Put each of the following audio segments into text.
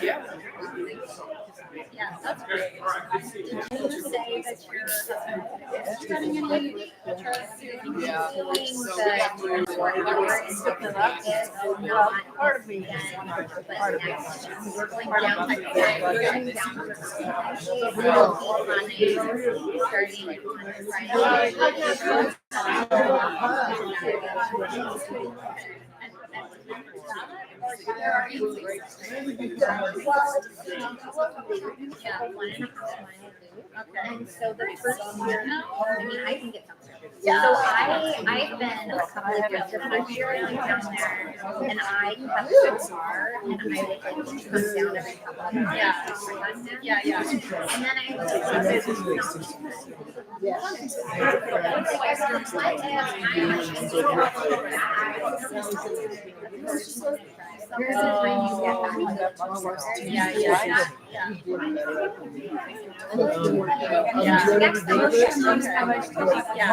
Yeah, that's great. Did you say that your husband is studying any trust doing the whatever is not part of me yet, but next we're going down to we're going down to the starting yeah, 1.5 miles. Okay. And so the first year, I mean, I can get down there. Yeah. So I've been a couple of years. The first year I went down there, and I kept the car, and I would like come down every couple of years. Yeah. And then I was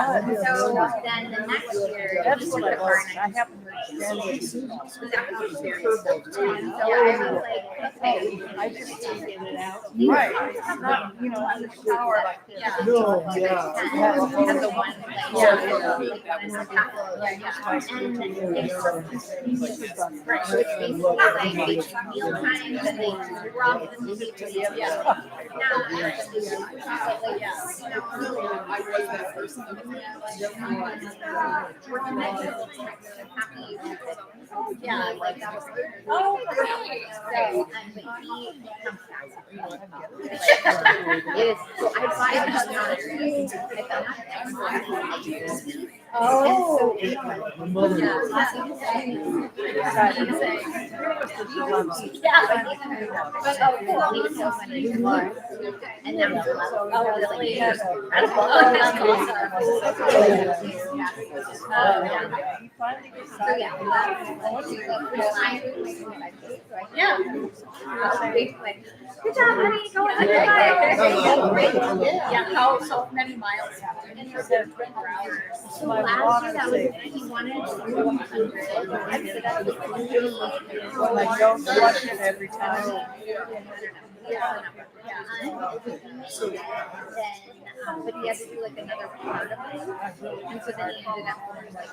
So then the next year, that's what I have. So I was like, okay, I just can't get it out. Right. Not, on the shower like this. And the one right. So it's basically like meal times and they rough and they yeah, like that was really? So, but he comes back. Yes, so I buy oh, yeah. And now really? That's yeah. Good job, honey. Go on. Yeah. How so many miles? So last year that was he wanted to do 100. I don't watch it every time. But he had to do like another part of it, and so then he ended up going like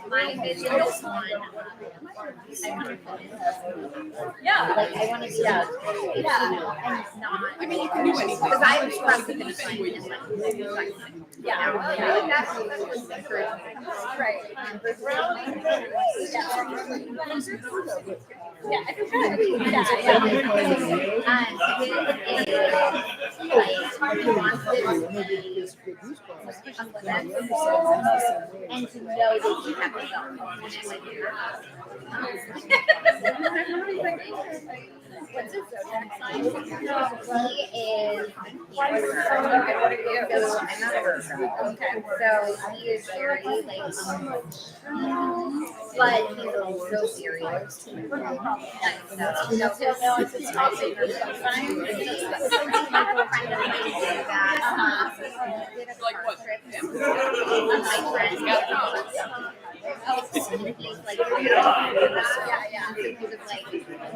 my vision is one. Yeah, like I want to be and it's not. I mean, you can do anything because I was trying to finish my right. Yeah, I think good. And to know that you have to go. What's his zodiac sign? He is. Okay. So he is very like, but he's also serious. Like what? My friend. He's like, yeah. So he was like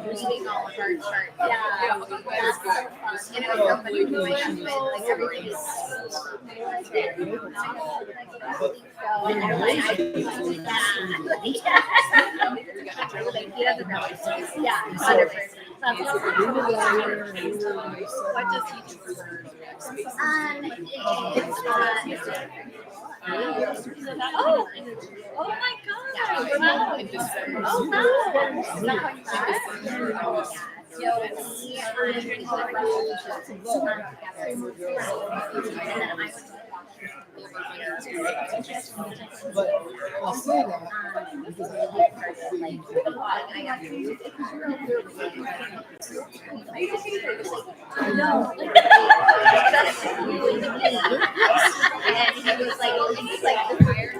reading all of our charts. Yeah. And it was so funny because my husband, like everything is and they're like, he doesn't know. Yeah, 100%. What does he do for oh my God! But I'll say that because I and he was like, he's like the fire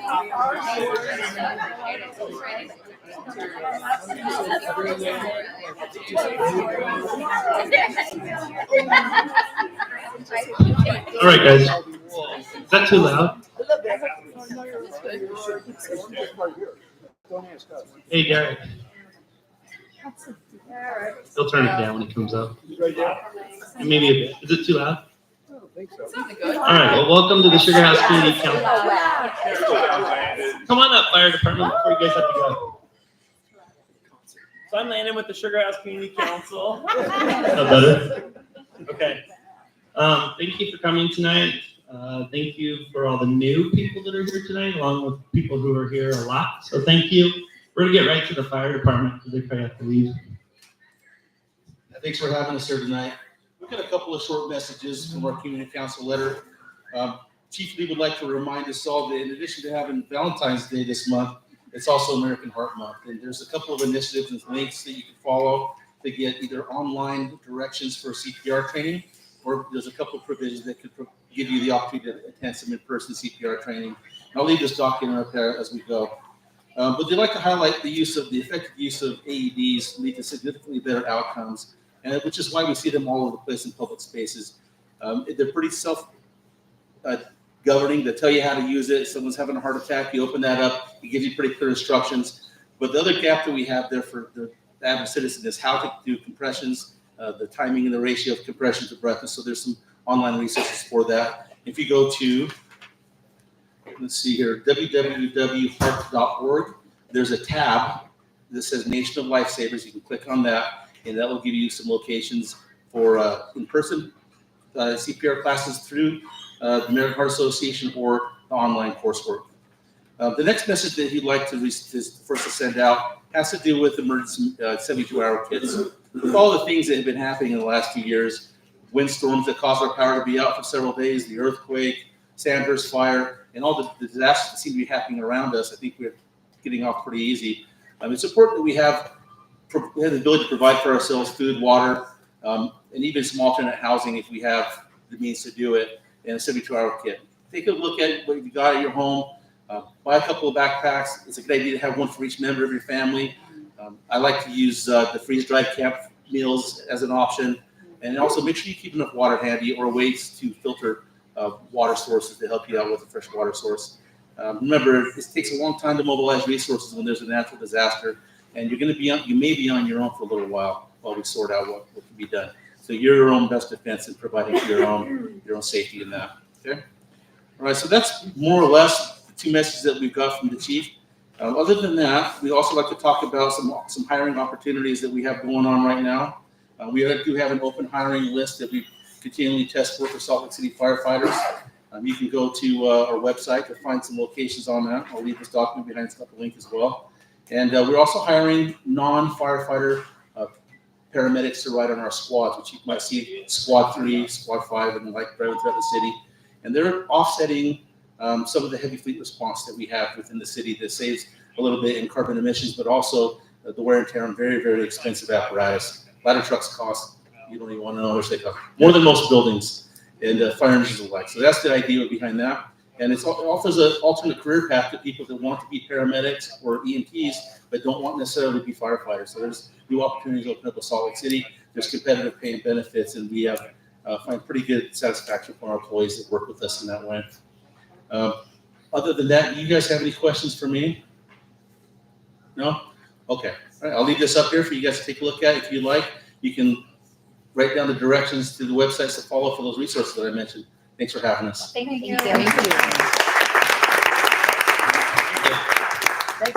All right, guys. Is that too loud? Hey, Derek. He'll turn it down when he comes up. And maybe a bit. Is it too loud? All right. Well, welcome to the Sugar House Community Council. Come on up, fire department, before you guys have to go. So I'm Landon with the Sugar House Community Council. No better? Okay. Thank you for coming tonight. Thank you for all the new people that are here tonight, along with people who are here a lot. So thank you. We're gonna get right to the fire department because they probably have to leave. Thanks for having us here tonight. We've got a couple of short messages from our community council letter. Chief Lee would like to remind us all that in addition to having Valentine's Day this month, it's also American Heart Month. And there's a couple of initiatives and links that you can follow to get either online directions for CPR training, or there's a couple of provisions that could give you the opportunity to attend some in-person CPR training. And I'll leave this document up there as we go. But they'd like to highlight the effective use of AEDs lead to significantly better outcomes, and which is why we see them all over the place in public spaces. They're pretty self-governing. They tell you how to use it. If someone's having a heart attack, you open that up. It gives you pretty clear instructions. But the other gap that we have there for the average citizen is how to do compressions, the timing and the ratio of compression to breath. And so there's some online resources for that. If you go to, let's see here, www.heart.org, there's a tab that says Nation of Lifesavers. You can click on that, and that will give you some locations for in-person CPR classes through the American Heart Association or the online coursework. The next message that he'd like to first to send out has to do with emergency 72-hour kits. With all the things that have been happening in the last few years, windstorms that caused our power to be out for several days, the earthquake, Sandhurst fire, and all the disasters that seem to be happening around us, I think we're getting off pretty easy. It's important that we have the ability to provide for ourselves food, water, and even some alternate housing if we have the means to do it in a 72-hour kit. Take a look at what you've got at your home. Buy a couple of backpacks. It's a good idea to have one for each member of your family. I like to use the freeze-dried camp meals as an option. And also make sure you keep enough water handy or ways to filter water sources to help you out with a fresh water source. Remember, it takes a long time to mobilize resources when there's a natural disaster, and you may be on your own for a little while we sort out what can be done. So you're your own best defense in providing for your own safety in that. Okay. All right. So that's more or less the two messages that we've got from the chief. Other than that, we also like to talk about some hiring opportunities that we have going on right now. We do have an open hiring list that we continually test for Salt Lake City firefighters. You can go to our website to find some locations on that. I'll leave this document behind the link as well. And we're also hiring non-firefighter paramedics to ride on our squads, which you might see Squad 3, Squad 5, and like driving throughout the city. And they're offsetting some of the heavy fleet response that we have within the city that saves a little bit in carbon emissions, but also the wear and tear on very, very expensive apparatus. Ladder trucks cost, you don't even want to know how much they cost, more than most buildings and fire engines alike. So that's the idea behind that. And it offers an alternate career path to people that want to be paramedics or EMTs, but don't want necessarily to be firefighters. So there's new opportunities open up in Salt Lake City. There's competitive pay and benefits, and we have find pretty good satisfaction from our employees that work with us in that way. Other than that, do you guys have any questions for me? No? Okay. All right, I'll leave this up here for you guys to take a look at. If you like, you can write down the directions to the websites to follow for those resources that I mentioned. Thanks for having us. Thank you. Thanks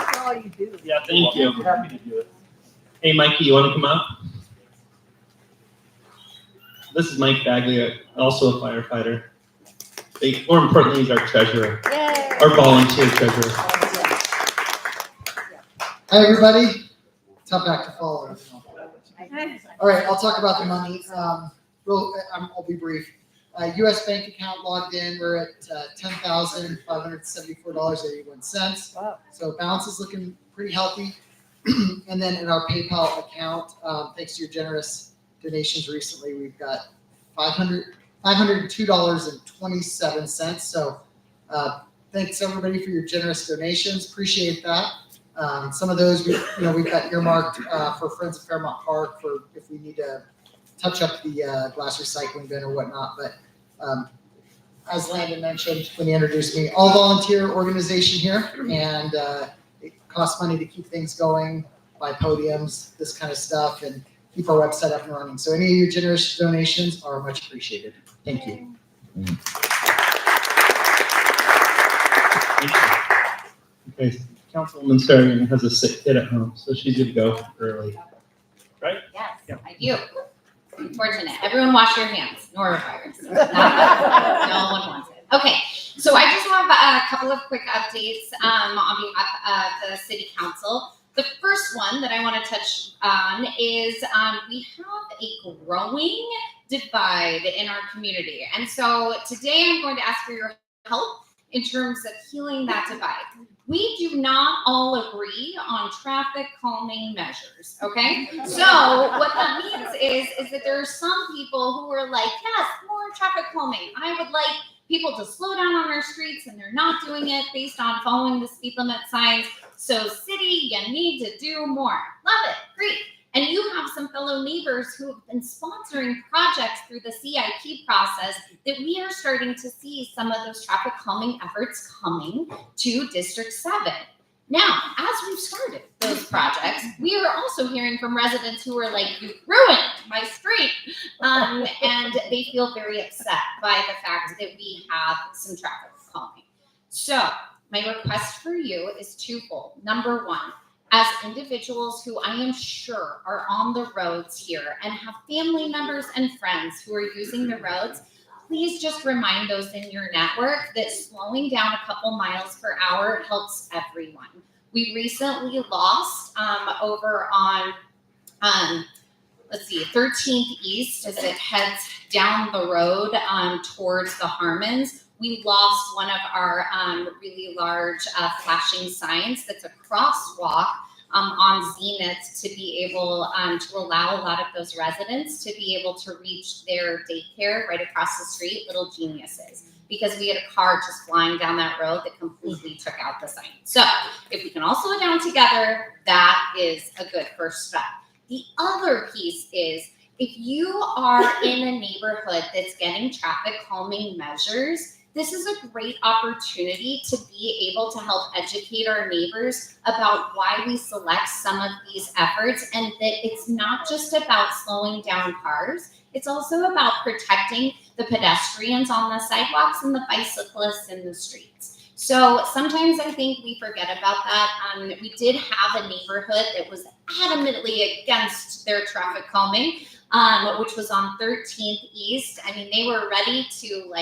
for all you do. Yeah, thank you. I'm happy to do it. Hey, Mikey, you want to come up? This is Mike Bagley, also a firefighter. More importantly, he's our treasurer, Yay. our volunteer treasurer. Hi, everybody. Tough act to follow. All right, I'll talk about the money. I'll be brief. U.S. bank account logged in. We're at $10,574.81. Wow. So balance is looking pretty healthy. And then in our PayPal account, thanks to your generous donations recently, we've got $502.27. So thanks everybody for your generous donations. Appreciate that. Some of those we've got earmarked for Friends of Fairmont Park for if we need to touch up the glass recycling bin or whatnot. But As Landon mentioned when he introduced me, all volunteer organization here, and it costs money to keep things going, buy podiums, this kind of stuff, and keep our website up and running. So any of your generous donations are much appreciated. Thank you. Okay, Councilwoman Sarah has a sick kid at home, so she's gonna go early. Yes, I do. Unfortunate. Everyone wash your hands. Norovirus. No one wants it. Okay, so I just have a couple of quick updates on behalf of the City Council. The first one that I want to touch on is we have a growing divide in our community. And so today I'm going to ask for your help in terms of healing that divide. We do not all agree on traffic calming measures, okay? So what that means is that there are some people who are like, yes, more traffic calming. I would like people to slow down on our streets, and they're not doing it based on following the speed limit signs. So city, you need to do more. Love it, great. And you have some fellow neighbors who have been sponsoring projects through the CIP process that we are starting to see some of those traffic calming efforts coming to District 7. Now, as we've started those projects, we are also hearing from residents who are like, you ruined my street. And they feel very upset by the fact that we have some traffic calming. So my request for you is twofold. Number one, as individuals who I am sure are on the roads here and have family members and friends who are using the roads, please just remind those in your network that slowing down a couple miles per hour helps everyone. We recently lost over on, 13th East as it heads down the road towards the Harmons. We lost one of our really large flashing signs that's a crosswalk on Zenith to be able to allow a lot of those residents to be able to reach their daycare right across the street, Little Geniuses, because we had a car just flying down that road that completely took out the sign. So if we can all slow down together, that is a good first step. The other piece is, if you are in a neighborhood that's getting traffic calming measures, this is a great opportunity to be able to help educate our neighbors about why we select some of these efforts, and that it's not just about slowing down cars, it's also about protecting the pedestrians on the sidewalks and the bicyclists in the streets. So sometimes I think we forget about that. We did have a neighborhood that was adamantly against their traffic calming, which was on 13th East. I mean, they were ready to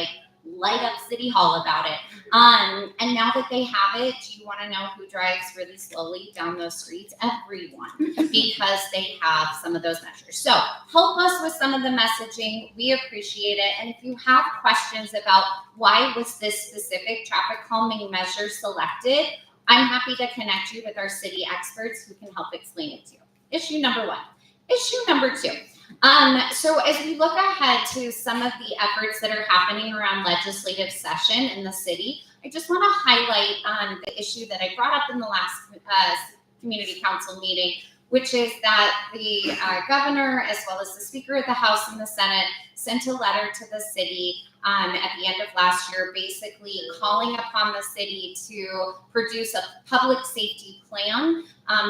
light up City Hall about it. And now that they have it, do you want to know who drives really slowly down those streets? Everyone, because they have some of those measures. So help us with some of the messaging. We appreciate it. And if you have questions about why was this specific traffic calming measure selected, I'm happy to connect you with our city experts who can help explain it to you. Issue number one. Issue number two. So as we look ahead to some of the efforts that are happening around legislative session in the city, I just want to highlight the issue that I brought up in the last community council meeting, which is that the governor, as well as the Speaker of the House and the Senate, sent a letter to the city at the end of last year, basically calling upon the city to produce a public safety plan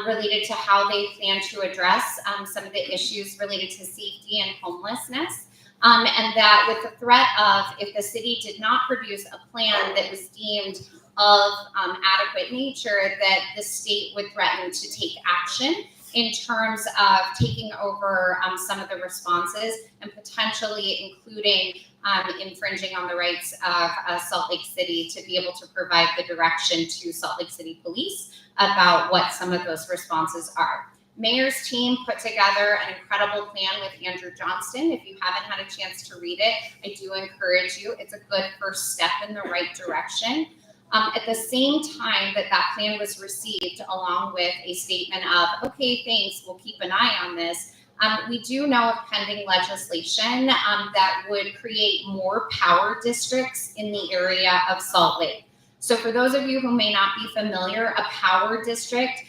related to how they plan to address some of the issues related to safety and homelessness. And that with the threat of, if the city did not produce a plan that was deemed of adequate nature, that the state would threaten to take action in terms of taking over some of the responses and potentially including infringing on the rights of Salt Lake City to be able to provide the direction to Salt Lake City Police about what some of those responses are. Mayor's team put together an incredible plan with Andrew Johnston. If you haven't had a chance to read it, I do encourage you. It's a good first step in the right direction. At the same time that plan was received, along with a statement of, okay, thanks, we'll keep an eye on this, we do know of pending legislation that would create more power districts in the area of Salt Lake. So for those of you who may not be familiar, a power district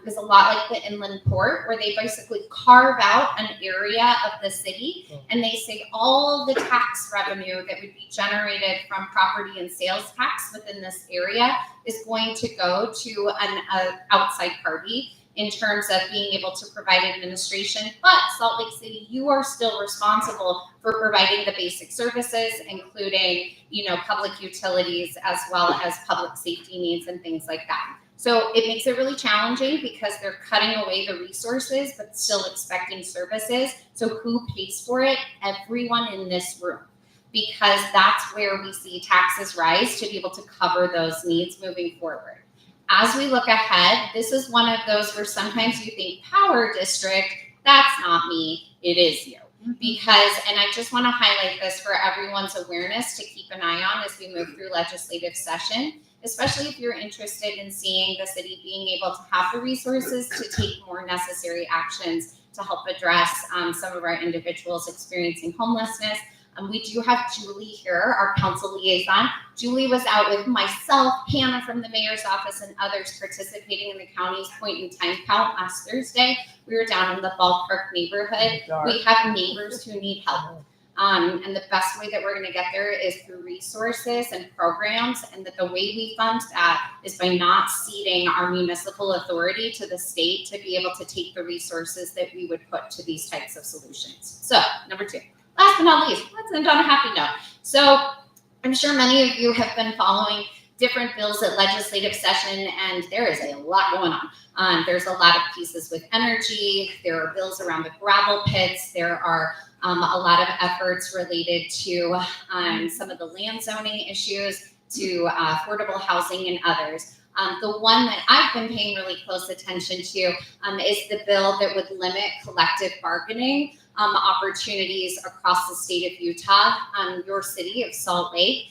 is a lot like the inland port, where they basically carve out an area of the city and they say all the tax revenue that would be generated from property and sales tax within this area is going to go to an outside party in terms of being able to provide administration. But Salt Lake City, you are still responsible for providing the basic services, including, public utilities as well as public safety needs and things like that. So it makes it really challenging because they're cutting away the resources, but still expecting services. So who pays for it? Everyone in this room, because that's where we see taxes rise to be able to cover those needs moving forward. As we look ahead, this is one of those where sometimes you think power district, that's not me, it is you. Because, and I just want to highlight this for everyone's awareness to keep an eye on as we move through legislative session, especially if you're interested in seeing the city being able to have the resources to take more necessary actions to help address some of our individuals experiencing homelessness. We do have Julie here, our council liaison. Julie was out with myself, Hannah from the mayor's office, and others participating in the county's point in time count last Thursday. We were down in the ballpark neighborhood. We have neighbors who need help. And the best way that we're going to get there is through resources and programs, and that the way we fund that is by not ceding our municipal authority to the state to be able to take the resources that we would put to these types of solutions. So, number 2. Last but not least, let's end on a happy note. So I'm sure many of you have been following different bills at legislative session, and there is a lot going on. There's a lot of pieces with energy. There are bills around the gravel pits. There are a lot of efforts related to some of the land zoning issues, to affordable housing and others. The one that I've been paying really close attention to is the bill that would limit collective bargaining opportunities across the state of Utah. Your city of Salt Lake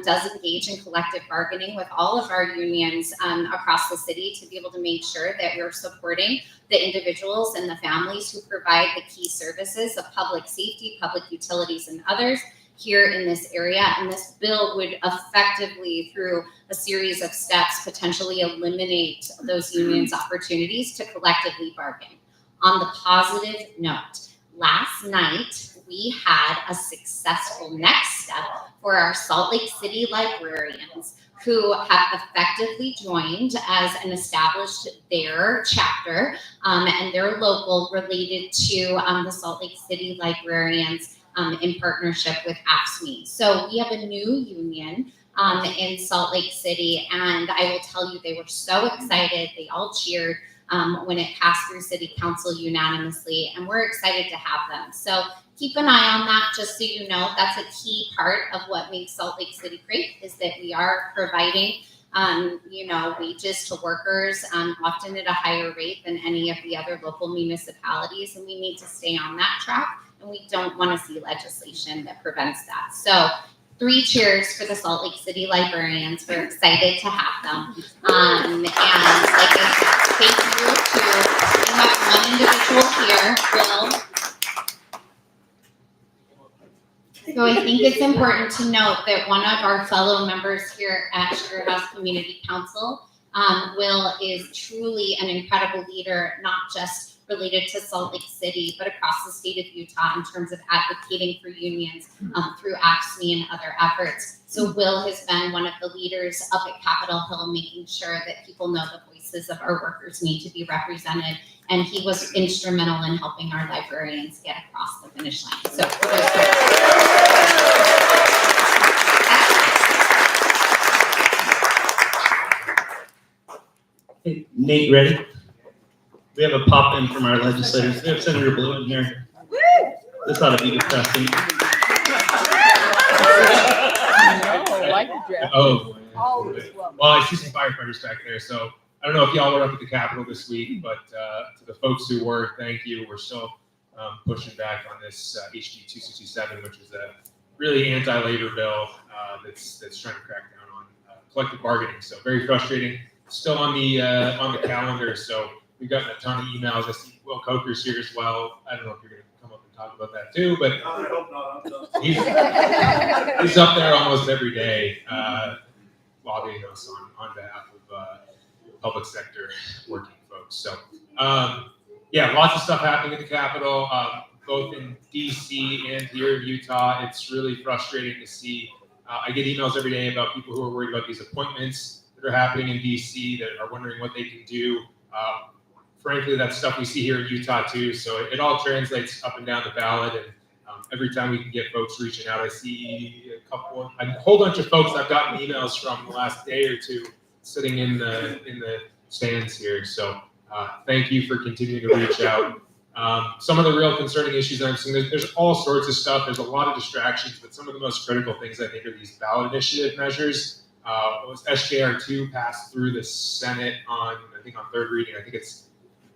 does engage in collective bargaining with all of our unions across the city to be able to make sure that we're supporting the individuals and the families who provide the key services of public safety, public utilities, and others here in this area. And this bill would effectively, through a series of steps, potentially eliminate those unions' opportunities to collectively bargain. On the positive note, last night, we had a successful next step for our Salt Lake City librarians who have effectively joined as an established their chapter and their local related to the Salt Lake City librarians in partnership with AFSCME. So we have a new union in Salt Lake City, and I will tell you, they were so excited. They all cheered when it passed through City Council unanimously, and we're excited to have them. So keep an eye on that, just so you know. That's a key part of what makes Salt Lake City great, is that we are providing wages to workers often at a higher rate than any of the other local municipalities, and we need to stay on that track, and we don't want to see legislation that prevents that. So 3 cheers for the Salt Lake City librarians. We're excited to have them. And like I said, thank you to, we have one individual here, Will. So I think it's important to note that one of our fellow members here at Sugar House Community Council, Will, is truly an incredible leader, not just related to Salt Lake City, but across the state of Utah in terms of advocating for unions through AFSCME and other efforts. So Will has been one of the leaders up at Capitol Hill, making sure that people know the voices of our workers need to be represented. And he was instrumental in helping our librarians get across the finish line. So for those Hey, Nate, ready? We have a pop-in from our legislators. We have Senator Blue in here. This ought to be disgusting. Oh. Well, I see some firefighters back there, so I don't know if y'all were up at the Capitol this week, but to the folks who were, thank you. We're still pushing back on this HB 2267, which is a really anti-labor bill that's trying to crack down on collective bargaining. So very frustrating. Still on the calendar, so we've gotten a ton of emails. I see Will Coker's here as well. I don't know if you're going to come up and talk about that too, but I hope not. he's up there almost every day lobbying us on behalf of public sector working folks. So, yeah, lots of stuff happening at the Capitol, both in DC and here in Utah. It's really frustrating to see. I get emails every day about people who are worried about these appointments that are happening in DC that are wondering what they can do. Frankly, that's stuff we see here in Utah too. So it all translates up and down the ballot. And every time we can get folks reaching out, I see a whole bunch of folks I've gotten emails from the last day or two sitting in the stands here. So thank you for continuing to reach out. Some of the real concerning issues I'm seeing, there's all sorts of stuff. There's a lot of distractions, but some of the most critical things I think are these ballot initiative measures. It was SJR2 passed through the Senate on third reading. I think it's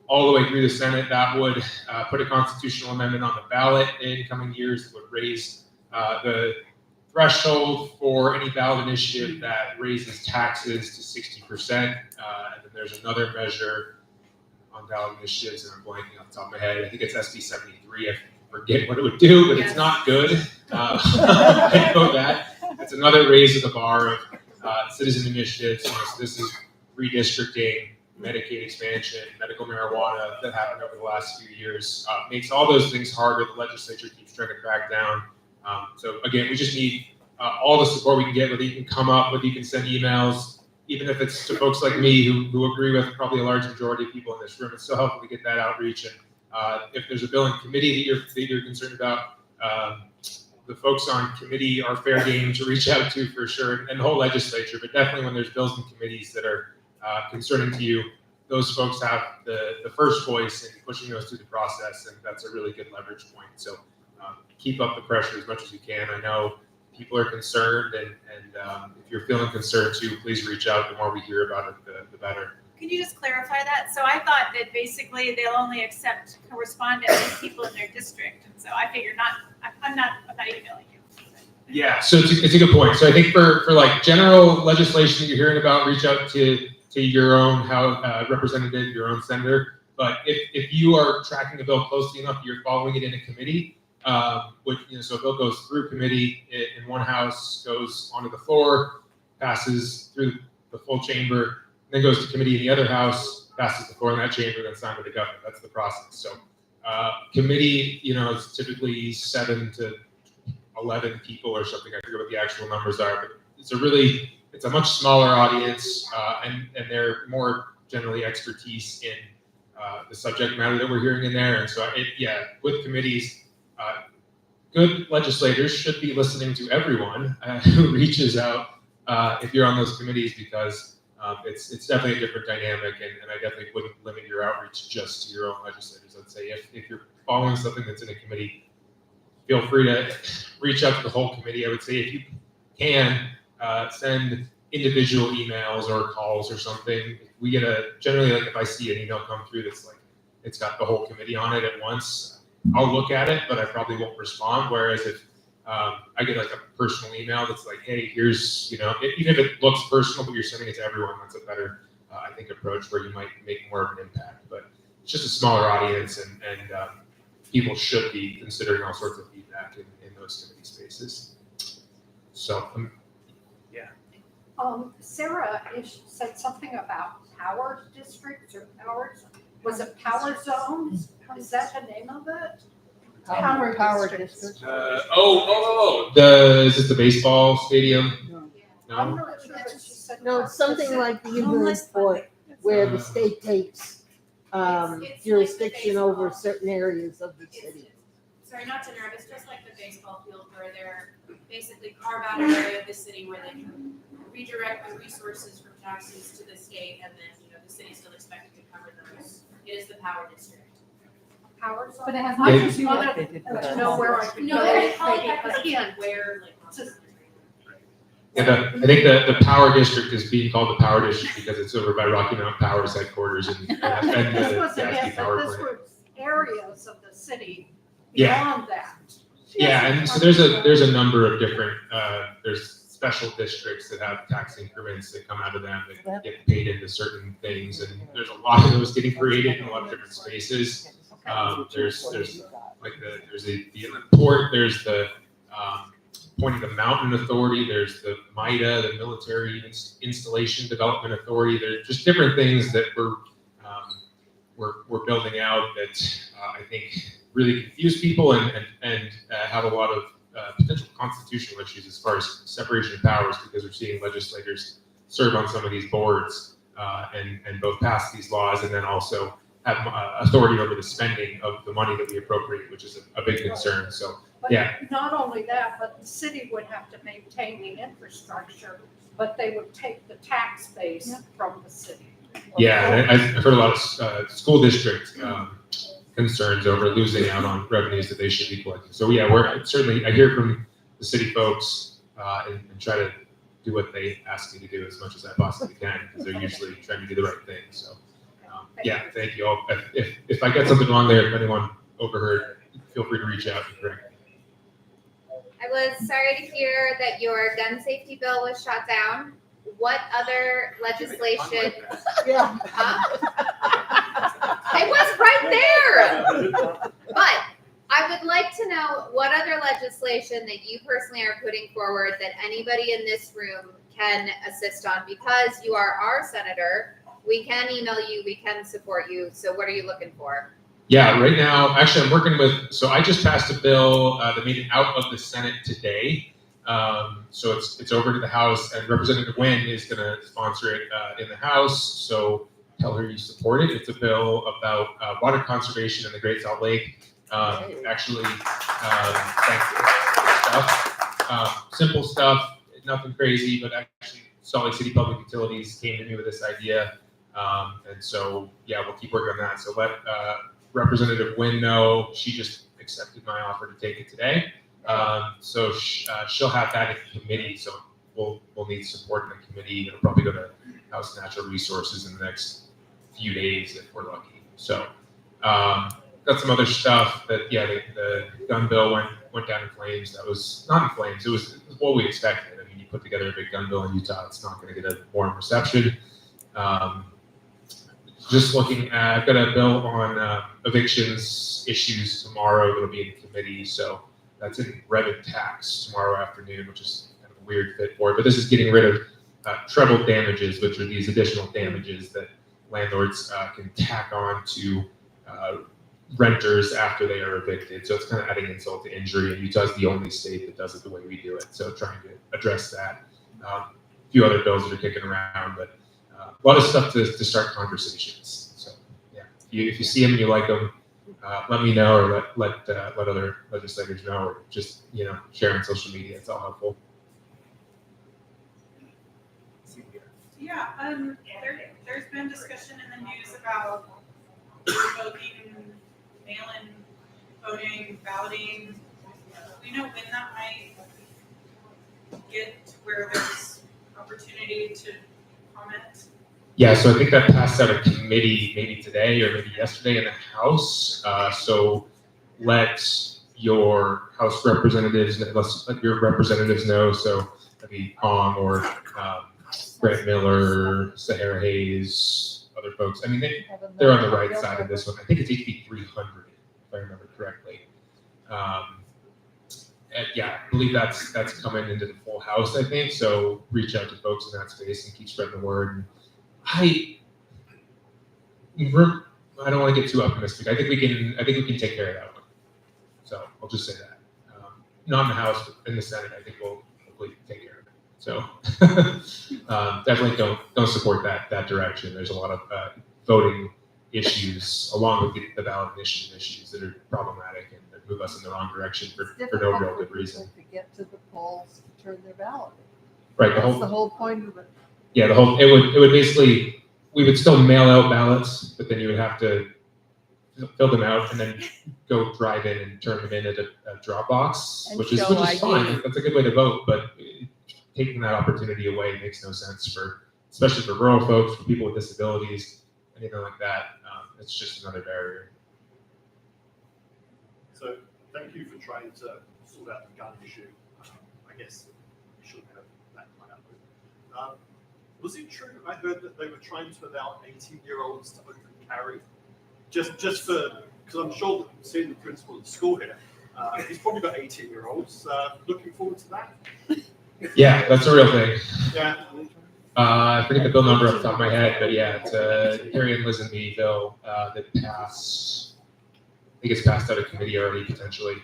all the way through the Senate. That would put a constitutional amendment on the ballot in coming years that would raise the threshold for any ballot initiative that raises taxes to 60%. And then there's another measure on ballot initiatives, and I'm blanking off the top of my head. I think it's SB 73. I forget what it would do, but it's not good. I know that. It's another raise of the bar of citizen initiatives. So this is redistricting, Medicaid expansion, medical marijuana that happened over the last few years. Makes all those things harder. The legislature keeps trying to crack down. So again, we just need all the support we can get, whether you can come up, whether you can send emails, even if it's to folks like me who agree with probably a large majority of people in this room. It's so helpful to get that outreach. And if there's a bill in committee that you're concerned about, the folks on committee are fair game to reach out to for sure, and the whole legislature. But definitely when there's bills in committees that are concerning to you, those folks have the first voice in pushing those through the process, and that's a really good leverage point. So keep up the pressure as much as you can. I know people are concerned, and if you're feeling concerned too, please reach out. The more we hear about it, the better. Can you just clarify that? So I thought that basically they'll only accept correspondence with people in their district, and so I figure I'm not emailing you. Yeah, so it's a good point. So I think for like general legislation that you're hearing about, reach out to your own representative, your own senator. But if you are tracking a bill closely enough, you're following it in a committee, so a bill goes through committee in one house, goes onto the floor, passes through the full chamber, then goes to committee in the other house, passes the floor in that chamber, then signed by the governor. That's the process. So committee, is typically 7 to 11 people or something. I forget what the actual numbers are, but it's a much smaller audience, and they're more generally expertise in the subject matter that we're hearing in there. And so with committees, good legislators should be listening to everyone who reaches out if you're on those committees, because it's definitely a different dynamic, and I definitely wouldn't limit your outreach just to your own legislators. I'd say if you're following something that's in a committee, feel free to reach out to the whole committee. I would say if you can, send individual emails or calls or something. We get generally, like if I see an email come through that's like, it's got the whole committee on it at once, I'll look at it, but I probably won't respond. Whereas if I get like a personal email that's like, hey, here's, even if it looks personal, but you're sending it to everyone, that's a better, I think, approach where you might make more of an impact. But it's just a smaller audience, and people should be considering all sorts of feedback in those committee spaces. So, Sarah said something about power districts or powers. Was it power zones? Is that the name of it? Power districts. is this the baseball stadium? I'm No. not sure what she said. No, it's something like the Unionsport, where the state takes It's jurisdiction like the over baseball. certain areas of the city. Sorry, not to interrupt, it's just like the baseball field where they're basically carve out an area of the city where they can redirect the resources from taxes to the state, and then, the city's still expected to cover those. It is the power district. Power zone. But it has Yeah. nothing to do Well, with to know where I can No, go. they call it Maybe that, again, where, Yeah, I think the power district is being called the power district because it's over by Rocky Mountain Power's headquarters and This the wasn't Gatsby it, Power but this Plant. was areas of the city Yeah. beyond that. Yeah, and so there's a number of different, there's special districts that have tax increments that come out of them that get paid into certain things, and there's a lot of those getting created in a lot of different spaces. There's like there's the inland port, there's the appointed a mountain authority. There's the MIDA, the Military Installation Development Authority. There's just different things that we're building out that I think really confuse people and have a lot of potential constitutional issues as far as separation of powers, because we're seeing legislators serve on some of these boards and both pass these laws and then also have authority over the spending of the money that we appropriate, which is a big concern. So, But yeah. not only that, but the city would have to maintain the infrastructure, but they would take the tax base from the city. Yeah, and I've heard a lot of school district concerns over losing out on revenues that they should be collecting. So yeah, I hear from the city folks and try to do what they ask me to do as much as I possibly can, because they're usually trying to do the right thing. So yeah, thank you all. If I get something wrong there, if anyone overheard, feel free to reach out and correct me. I was sorry to hear that your gun safety bill was shot down. What other legislation? Yeah. It was right there. But I would like to know what other legislation that you personally are putting forward that anybody in this room can assist on, because you are our senator. We can email you, we can support you. So what are you looking for? Yeah, right now, actually, I'm working with, so I just passed a bill that made it out of the Senate today. So it's over to the House, and Representative Nguyen is going to sponsor it in the House. So tell her you support it. It's a bill about water conservation in the Great Salt Lake. Simple stuff, nothing crazy, but actually Salt Lake City Public Utilities came to me with this idea. And so, yeah, we'll keep working on that. So let Representative Nguyen know. She just accepted my offer to take it today. So she'll have that in committee. So we'll need support in the committee. It'll probably go to House Natural Resources in the next few days if we're lucky. So got some other stuff that, yeah, the gun bill went down in flames. That was not in flames. It was what we expected. I mean, you put together a big gun bill in Utah, it's not going to get a warm reception. Just looking at, I've got a bill on evictions issues tomorrow that'll be in committee. So that's in revenue tax tomorrow afternoon, which is kind of a weird fit for it. But this is getting rid of treble damages, which are these additional damages that landlords can tack on to renters after they are evicted. So it's kind of adding insult to injury. And Utah's the only state that does it the way we do it. So trying to address that. A few other bills that are kicking around, but a lot of stuff to start conversations. So yeah, if you see them and you like them, let me know, or let other legislators know, or just share on social media. It's all helpful. Yeah, there's been discussion in the news about revoking mail-in voting, balloting. Do we know when that might get to where there's opportunity to comment? Yeah, so I think that passed out of committee maybe today or maybe yesterday in the House. So let your House representatives, let your representatives know. So that'd be Pong or Brett Miller, Sahara Hayes, other folks. I mean, they're on the right side of this one. I think it's HB 300, if I remember correctly. Yeah, I believe that's coming into the full House, I think. So reach out to folks in that space and keep spreading the word. And I don't want to get too optimistic. I think we can take care of that one. So I'll just say that. Not in the House, but in the Senate, I think we'll hopefully take care of it. So definitely don't support that direction. There's a lot of voting issues along with the ballot initiative issues that are problematic and that move us in the wrong direction for no real good reason. To get to the polls to turn their ballot. Right. That's the whole point of it. Yeah, it would basically, we would still mail out ballots, but then you would have to fill them out and then go drive in and turn them in at a drop box, which is fine. That's a good way to vote, but taking that opportunity away makes no sense especially for rural folks, for people with disabilities, anything like that. It's just another barrier. So thank you for trying to sort out the gun issue. I guess we should have that kind of move. Was it true? I heard that they were trying to allow 18-year-olds to open carry, just for, because I'm sure that seeing the principal of the school here, He's probably got 18-year-olds. Looking forward to that. Yeah, that's a real thing. Yeah. I forget the bill number off the top of my head, but yeah, it's Harry and Liz and me bill that passed. I think it's passed out of committee already potentially.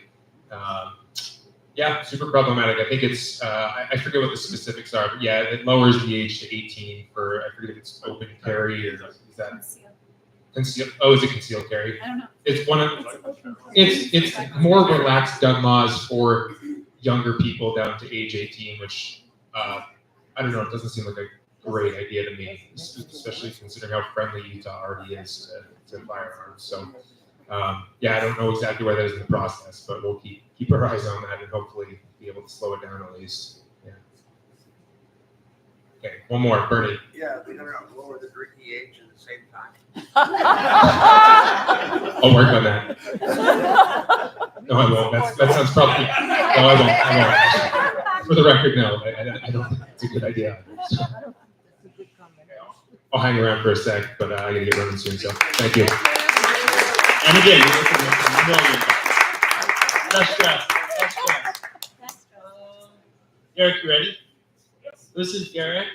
Yeah, super problematic. I think it's I forget what the specifics are, but yeah, it lowers the age to 18 for I forget if it's open carry or is that concealed? Oh, is it concealed carry? I don't know. It's one of it's more relaxed gun laws for younger people down to age 18, which I don't know. It doesn't seem like a great idea to me, especially considering how friendly Utah already is to firearms. So. Yeah, I don't know exactly where that is in the process, but we'll keep our eyes on that and hopefully be able to slow it down at least. Yeah. Okay, one more, Bernie. Yeah, we never have to lower the drinking age at the same time. I'll work on that. No, I won't. That sounds probably. No, I won't. For the record, no. I don't think it's a good idea. So, I'll hang around for a sec, but I gotta get running soon. So, thank you. And again, you're looking at $1 million. Less stress. Less stress. Garrett, you ready? This is Garrett.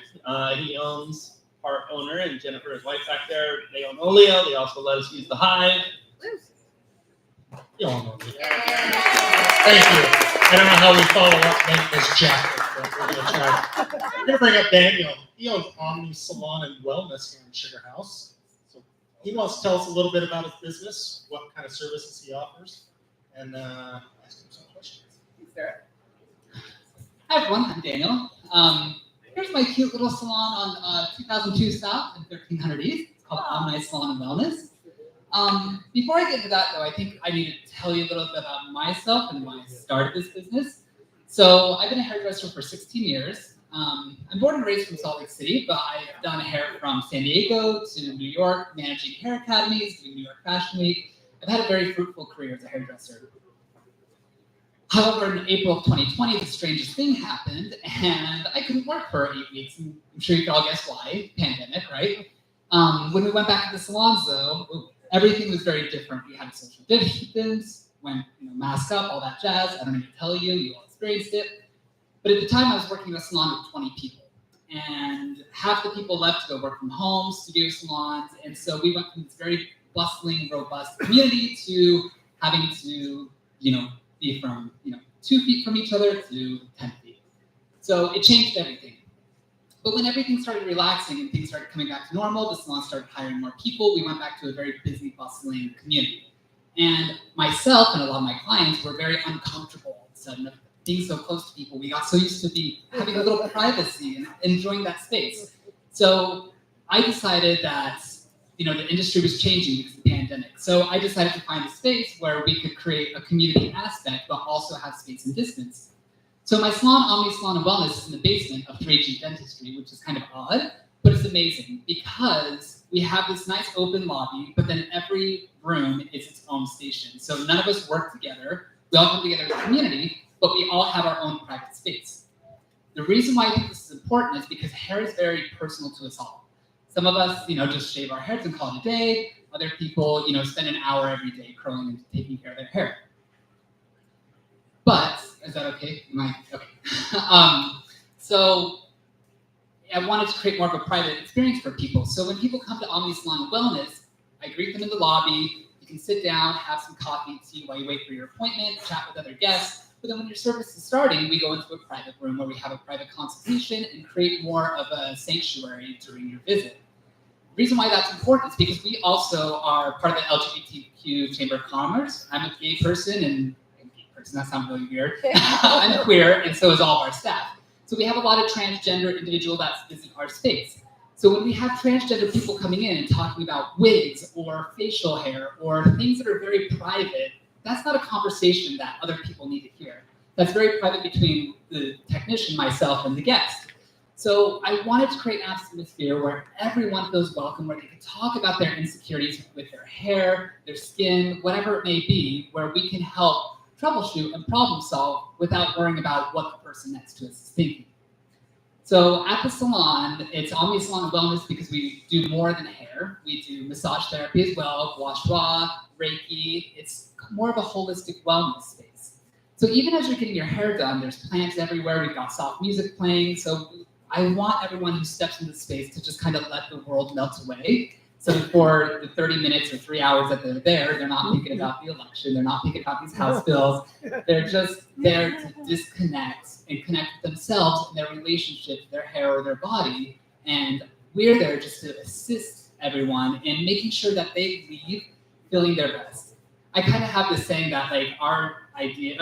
He owns part owner, and Jennifer, his wife back there. They own Olio. They also let us use the hive. You all know me. Thank you. I don't know how we follow up making this jacket, but we're gonna try. We're gonna bring up Daniel. He owns Omni Salon and Wellness here in Sugar House. He wants to tell us a little bit about his business, what kind of services he offers, and ask him some questions. Hi everyone, I'm Daniel. Here's my cute little salon on 2002 South and 1300 East. It's called Omni Salon and Wellness. Before I get into that though, I think I need to tell you a little bit about myself and why I started this business. So I've been a hairdresser for 16 years. I'm born and raised from Salt Lake City, but I've done hair from San Diego to New York, managing hair academies, doing New York Fashion Week. I've had a very fruitful career as a hairdresser. However, in April of 2020, the strangest thing happened, and I couldn't work for 8 weeks. And I'm sure you can all guess why. Pandemic, right? When we went back to the salons, though, everything was very different. We had social distance, went mask up, all that jazz. I don't need to tell you, you all experienced it. But at the time, I was working in a salon with 20 people. And half the people left to go work from home, studio salons. And so we went from this very bustling, robust community to having to, be from, 2 feet from each other to 10 feet. So it changed everything. But when everything started relaxing and things started coming back to normal, the salon started hiring more people. We went back to a very busy, bustling community. And myself and a lot of my clients were very uncomfortable all of a sudden being so close to people. We got so used to having a little privacy and enjoying that space. So I decided that, the industry was changing because of the pandemic. So I decided to find a space where we could create a community aspect, but also have space and distance. So my salon, Omni Salon and Wellness, is in the basement of 3G Dentistry, which is kind of odd, but it's amazing because we have this nice open lobby, but then every room is its own station. So none of us work together. We all come together as a community, but we all have our own private space. The reason why I think this is important is because hair is very personal to us all. Some of us, just shave our heads and call it a day. Other people, spend an hour every day curling and taking care of their hair. But, is that okay? Okay. So, I wanted to create more of a private experience for people. So when people come to Omni Salon and Wellness, I greet them in the lobby. You can sit down, have some coffee and tea while you wait for your appointment, chat with other guests. But then when your service is starting, we go into a private room where we have a private consultation and create more of a sanctuary during your visit. The reason why that's important is because we also are part of the LGBTQ Chamber of Commerce. I'm a gay person, and that sounds really weird. I'm queer, and so is all of our staff. So we have a lot of transgender individuals that visit our space. So when we have transgender people coming in and talking about wigs or facial hair or things that are very private, that's not a conversation that other people need to hear. That's very private between the technician, myself, and the guest. So I wanted to create an atmosphere where everyone feels welcome, where they can talk about their insecurities with their hair, their skin, whatever it may be, where we can help troubleshoot and problem solve without worrying about what the person next to us is thinking. So at the salon, it's Omni Salon and Wellness because we do more than hair. We do massage therapy as well, gua sha, Reiki. It's more of a holistic wellness space. So even as you're getting your hair done, there's plants everywhere. We've got soft music playing. So I want everyone who steps into the space to just kind of let the world melt away. So for the 30 minutes or 3 hours that they're there, they're not thinking about the election. They're not thinking about these house bills. They're just there to disconnect and connect with themselves and their relationship, their hair or their body. And we're there just to assist everyone in making sure that they leave feeling their best. I kind of have this saying that like my idea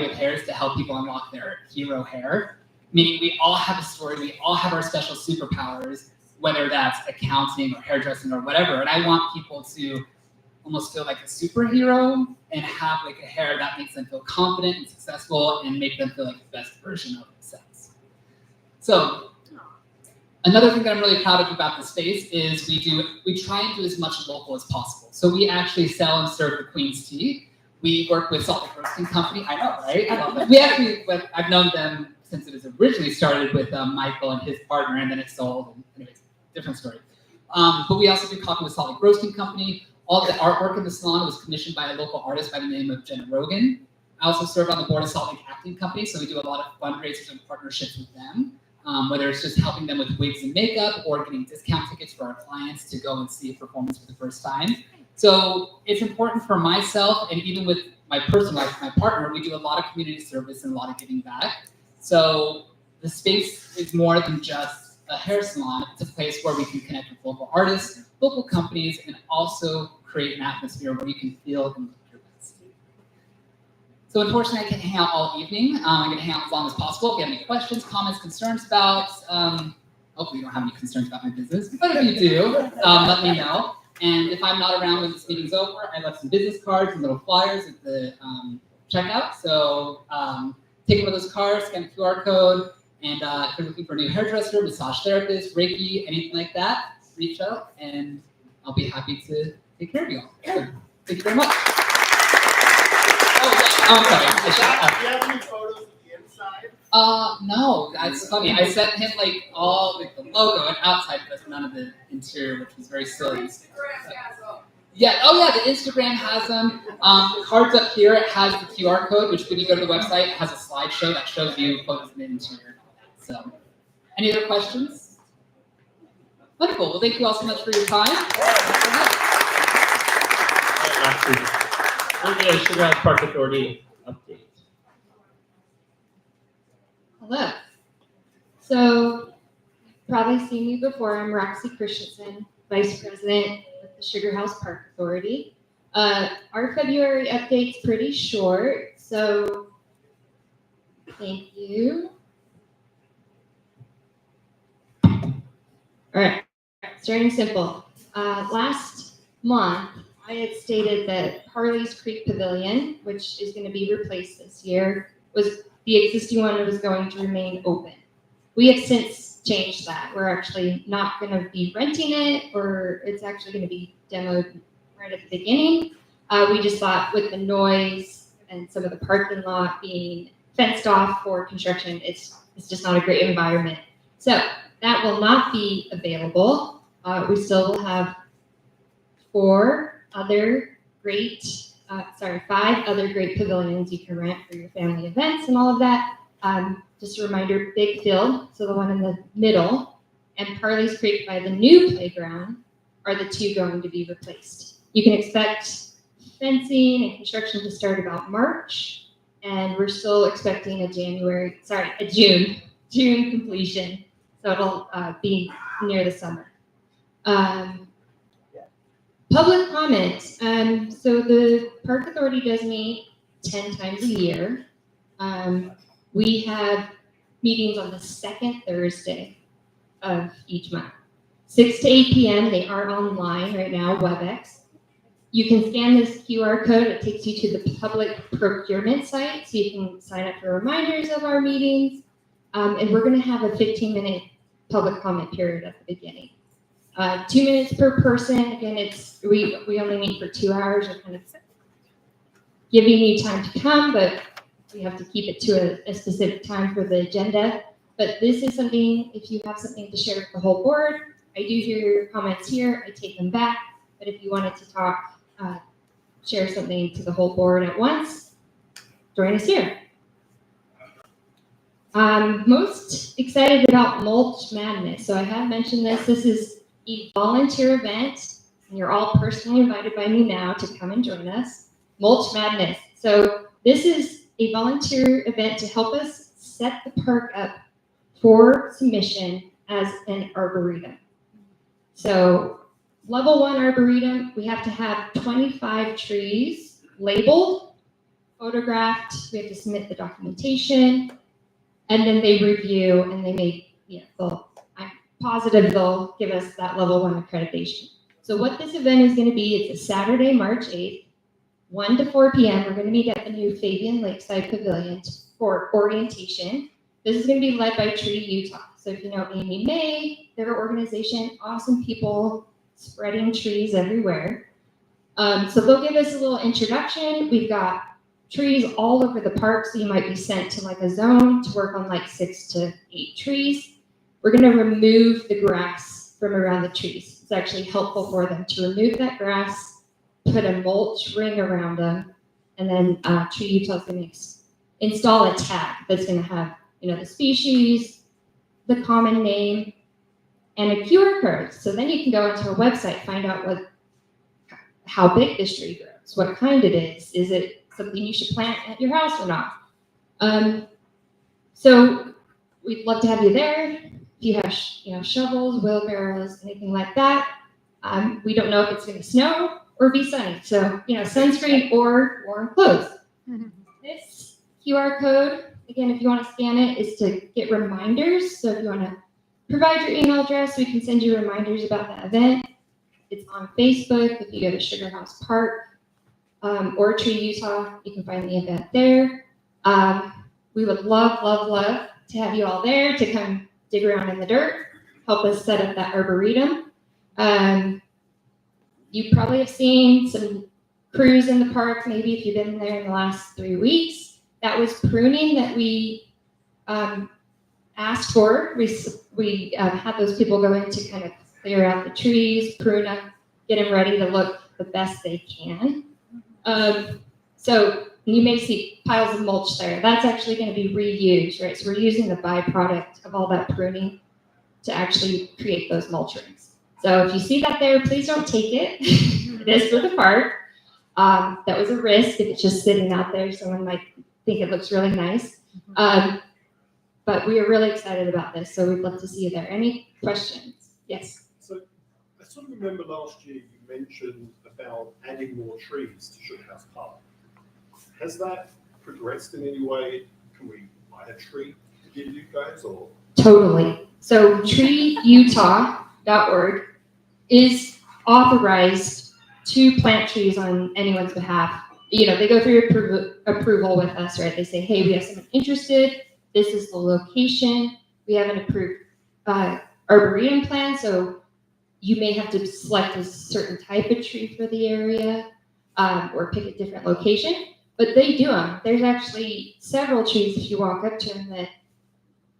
with hair is to help people unlock their hero hair. Meaning we all have a story, we all have our special superpowers, whether that's accounting or hairdressing or whatever. And I want people to almost feel like a superhero and have like a hair that makes them feel confident and successful and make them feel like the best version of themselves. So another thing that I'm really proud of about the space is we try and do as much local as possible. So we actually sell and serve the Queen's Tea. We work with Salt Lake Roasting Company. I know, right? I love them. I've known them since it was originally started with Michael and his partner, and then it sold. And anyways, different story. But we also do coffee with Salt Lake Roasting Company. All the artwork in the salon was commissioned by a local artist by the name of Jenna Rogan. I also serve on the board of Salt Lake Acting Company, so we do a lot of fundraisers and partnerships with them, whether it's just helping them with wigs and makeup or getting discount tickets for our clients to go and see a performance for the first time. So it's important for myself, and even with my personal life, my partner, we do a lot of community service and a lot of giving back. So the space is more than just a hair salon. It's a place where we can connect with local artists, local companies, and also create an atmosphere where you can feel and look your best. So unfortunately, I can't hang out all evening. I'm going to hang out as long as possible. If you have any questions, comments, concerns about, hopefully you don't have any concerns about my business, but if you do, let me know. And if I'm not around when this meeting's over, I left some business cards and little flyers at the checkout. So take one of those cards, scan the QR code, and if you're looking for a new hairdresser, massage therapist, Reiki, anything like that, reach out, and I'll be happy to take care of you all. So, thank you very much. I'm sorry. Do you have any photos of the inside? No, that's funny. I sent him like all like the logo and outside, but none of the interior, which was very silly. Yeah, the Instagram has them. The cards up here, it has the QR code, which when you go to the website, it has a slideshow that shows you photos of the interior. So, any other questions? Wonderful. Well, thank you all so much for your time. We'll get a Sugar House Park Authority update. Hello. So, probably seen me before. I'm Roxy Christensen, Vice President with the Sugar House Park Authority. Our February update's pretty short, so thank you. All right, starting simple. Last month, I had stated that Harley's Creek Pavilion, which is going to be replaced this year, was the existing one was going to remain open. We have since changed that. We're actually not going to be renting it, or it's actually going to be demoed right at the beginning. We just thought with the noise and some of the parking lot being fenced off for construction, it's just not a great environment. So that will not be available. We still will have 5 other great pavilions you can rent for your family events and all of that. Just a reminder, Big Field, so the one in the middle, and Parley's Creek by the new playground are the 2 going to be replaced. You can expect fencing and construction to start about March, and we're still expecting a June completion. So it'll be near the summer. Public comment. So the Park Authority does meet 10 times a year. We have meetings on the second Thursday of each month. 6 to 8 p.m. They are online right now, WebEx. You can scan this QR code. It takes you to the public procurement site, so you can sign up for reminders of our meetings. And we're going to have a 15-minute public comment period at the beginning. 2 minutes per person. Again, we only meet for 2 hours. We're kind of giving you time to come, but we have to keep it to a specific time for the agenda. But this is something, if you have something to share with the whole board, I do hear your comments here, I take them back. But if you wanted to talk, share something to the whole board at once, join us here. I'm most excited about Mulch Madness. So I have mentioned this. This is a volunteer event, and you're all personally invited by me now to come and join us. Mulch Madness. So this is a volunteer event to help us set the park up for submission as an arboretum. So level 1 arboretum, we have to have 25 trees labeled, photographed, we have to submit the documentation, and then they review and they may, I'm positive they'll give us that level 1 accreditation. So what this event is going to be, it's a Saturday, March 8th, 1 to 4 p.m. We're going to meet at the new Fabian Lakeside Pavilion for orientation. This is going to be led by Tree Utah. So if you know Amy May, their organization, awesome people spreading trees everywhere. So they'll give us a little introduction. We've got trees all over the park, so you might be sent to like a zone to work on like 6 to 8 trees. We're going to remove the grass from around the trees. It's actually helpful for them to remove that grass, put a mulch ring around them, and then Tree Utah is going to install a tag that's going to have, the species, the common name, and a QR code. So then you can go onto a website, find out how big this tree grows, what kind it is it something you should plant at your house or not? So we'd love to have you there. If you have, shovels, wheelbarrows, anything like that. We don't know if it's going to snow or be sunny. So, sunscreen or warm clothes. This QR code, again, if you want to scan it, is to get reminders. So if you want to provide your email address, we can send you reminders about the event. It's on Facebook. If you go to Sugar House Park or Tree Utah, you can find the event there. We would love to have you all there to come dig around in the dirt, help us set up that arboretum. You probably have seen some crews in the park, maybe if you've been there in the last 3 weeks. That was pruning that we asked for. We had those people go in to kind of clear out the trees, prune up, get them ready to look the best they can. So you may see piles of mulch there. That's actually going to be reused, right? So we're using the byproduct of all that pruning to actually create those mulch rings. So if you see that there, please don't take it. It is for the park. That was a risk if it's just sitting out there. Someone might think it looks really nice. But we are really excited about this, so we'd love to see you there. Any questions? Yes. So I sort of remember last year you mentioned about adding more trees to Sugar House Park. Has that progressed in any way? Can we buy a tree to give you guys, or? Totally. So treeutah.org is authorized to plant trees on anyone's behalf. They go through approval with us, right? They say, hey, we have someone interested. This is the location. We have an approved arboretum plan, so you may have to select a certain type of tree for the area or pick a different location. But they do them. There's actually several trees, if you walk up to them, that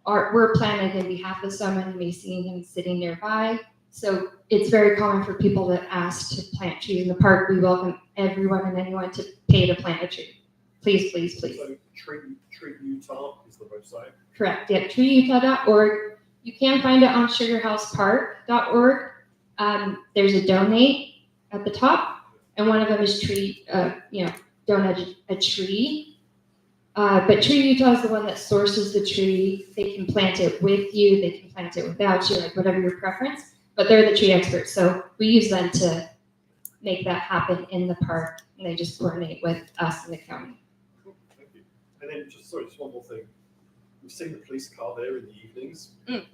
were planted in behalf of someone. You may see him sitting nearby. So it's very common for people to ask to plant trees in the park. We welcome everyone and anyone to pay to plant a tree. Please, please, please. So Tree Utah is the website? Correct. Yeah, treeutah.org. You can find it on sugarhousepark.org. There's a donate at the top, and one of them is donate a tree. But Tree Utah is the one that sources the tree. They can plant it with you. They can plant it without you, like whatever your preference. But they're the tree experts, so we use them to make that happen in the park, and they just coordinate with us in the county. Cool, thank you. And then just one more thing. We've seen the police car there in the evenings. It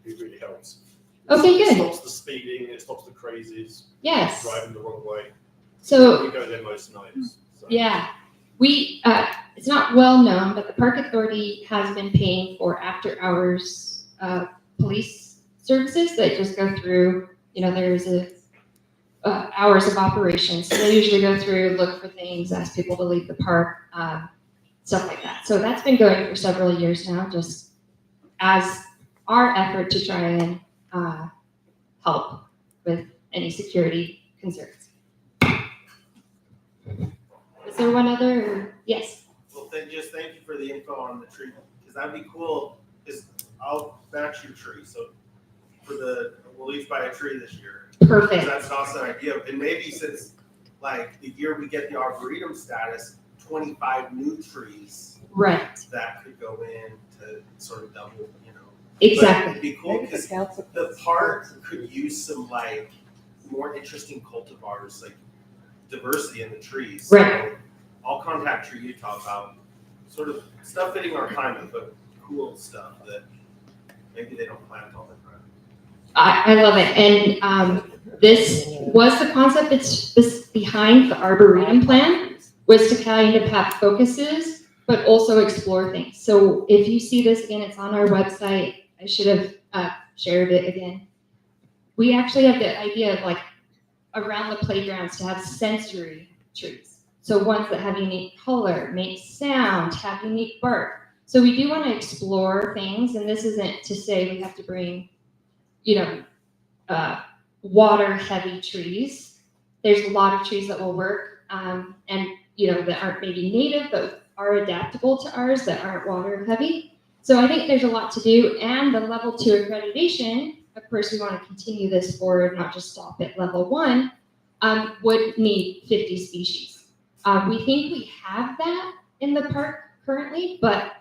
really helps. Okay, good. It stops the speeding, it stops the crazies. Yes. Driving the wrong way. So we go there most nights. So. Yeah, we it's not well known, but the Park Authority has been paying for after hours police services that just go through. There's hours of operations, so they usually go through, look for things, ask people to leave the park, stuff like that. So that's been going for several years now, just as our effort to try and help with any security concerns. Is there one other? Yes. Well, then just thank you for the info on the tree, because that'd be cool, because I'll match your tree, so we'll each buy a tree this year. Perfect. That's an awesome idea, and maybe since, like, the year we get the Arboretum status, 25 new trees. Right. That could go in to sort of double, you know. Exactly. But it'd be cool, because the park could use some, like, more interesting cultivars, like diversity in the trees. Right. So I'll contact Tree Utah about sort of stuff fitting our climate, but cool stuff that maybe they don't plant all the time. I love it. And this was the concept that's behind the Arboretum plan, was to kind of have focuses, but also explore things. So if you see this again, it's on our website. I should have shared it again. We actually have the idea of like around the playgrounds to have sensory trees. So ones that have unique color, make sound, have unique bark. So we do want to explore things, and this isn't to say we have to bring, water-heavy trees. There's a lot of trees that will work, and that aren't maybe native, but are adaptable to ours that aren't water-heavy. So I think there's a lot to do, and the level 2 accreditation, of course, we want to continue this forward, not just stop at level 1, would need 50 species. We think we have that in the park currently, but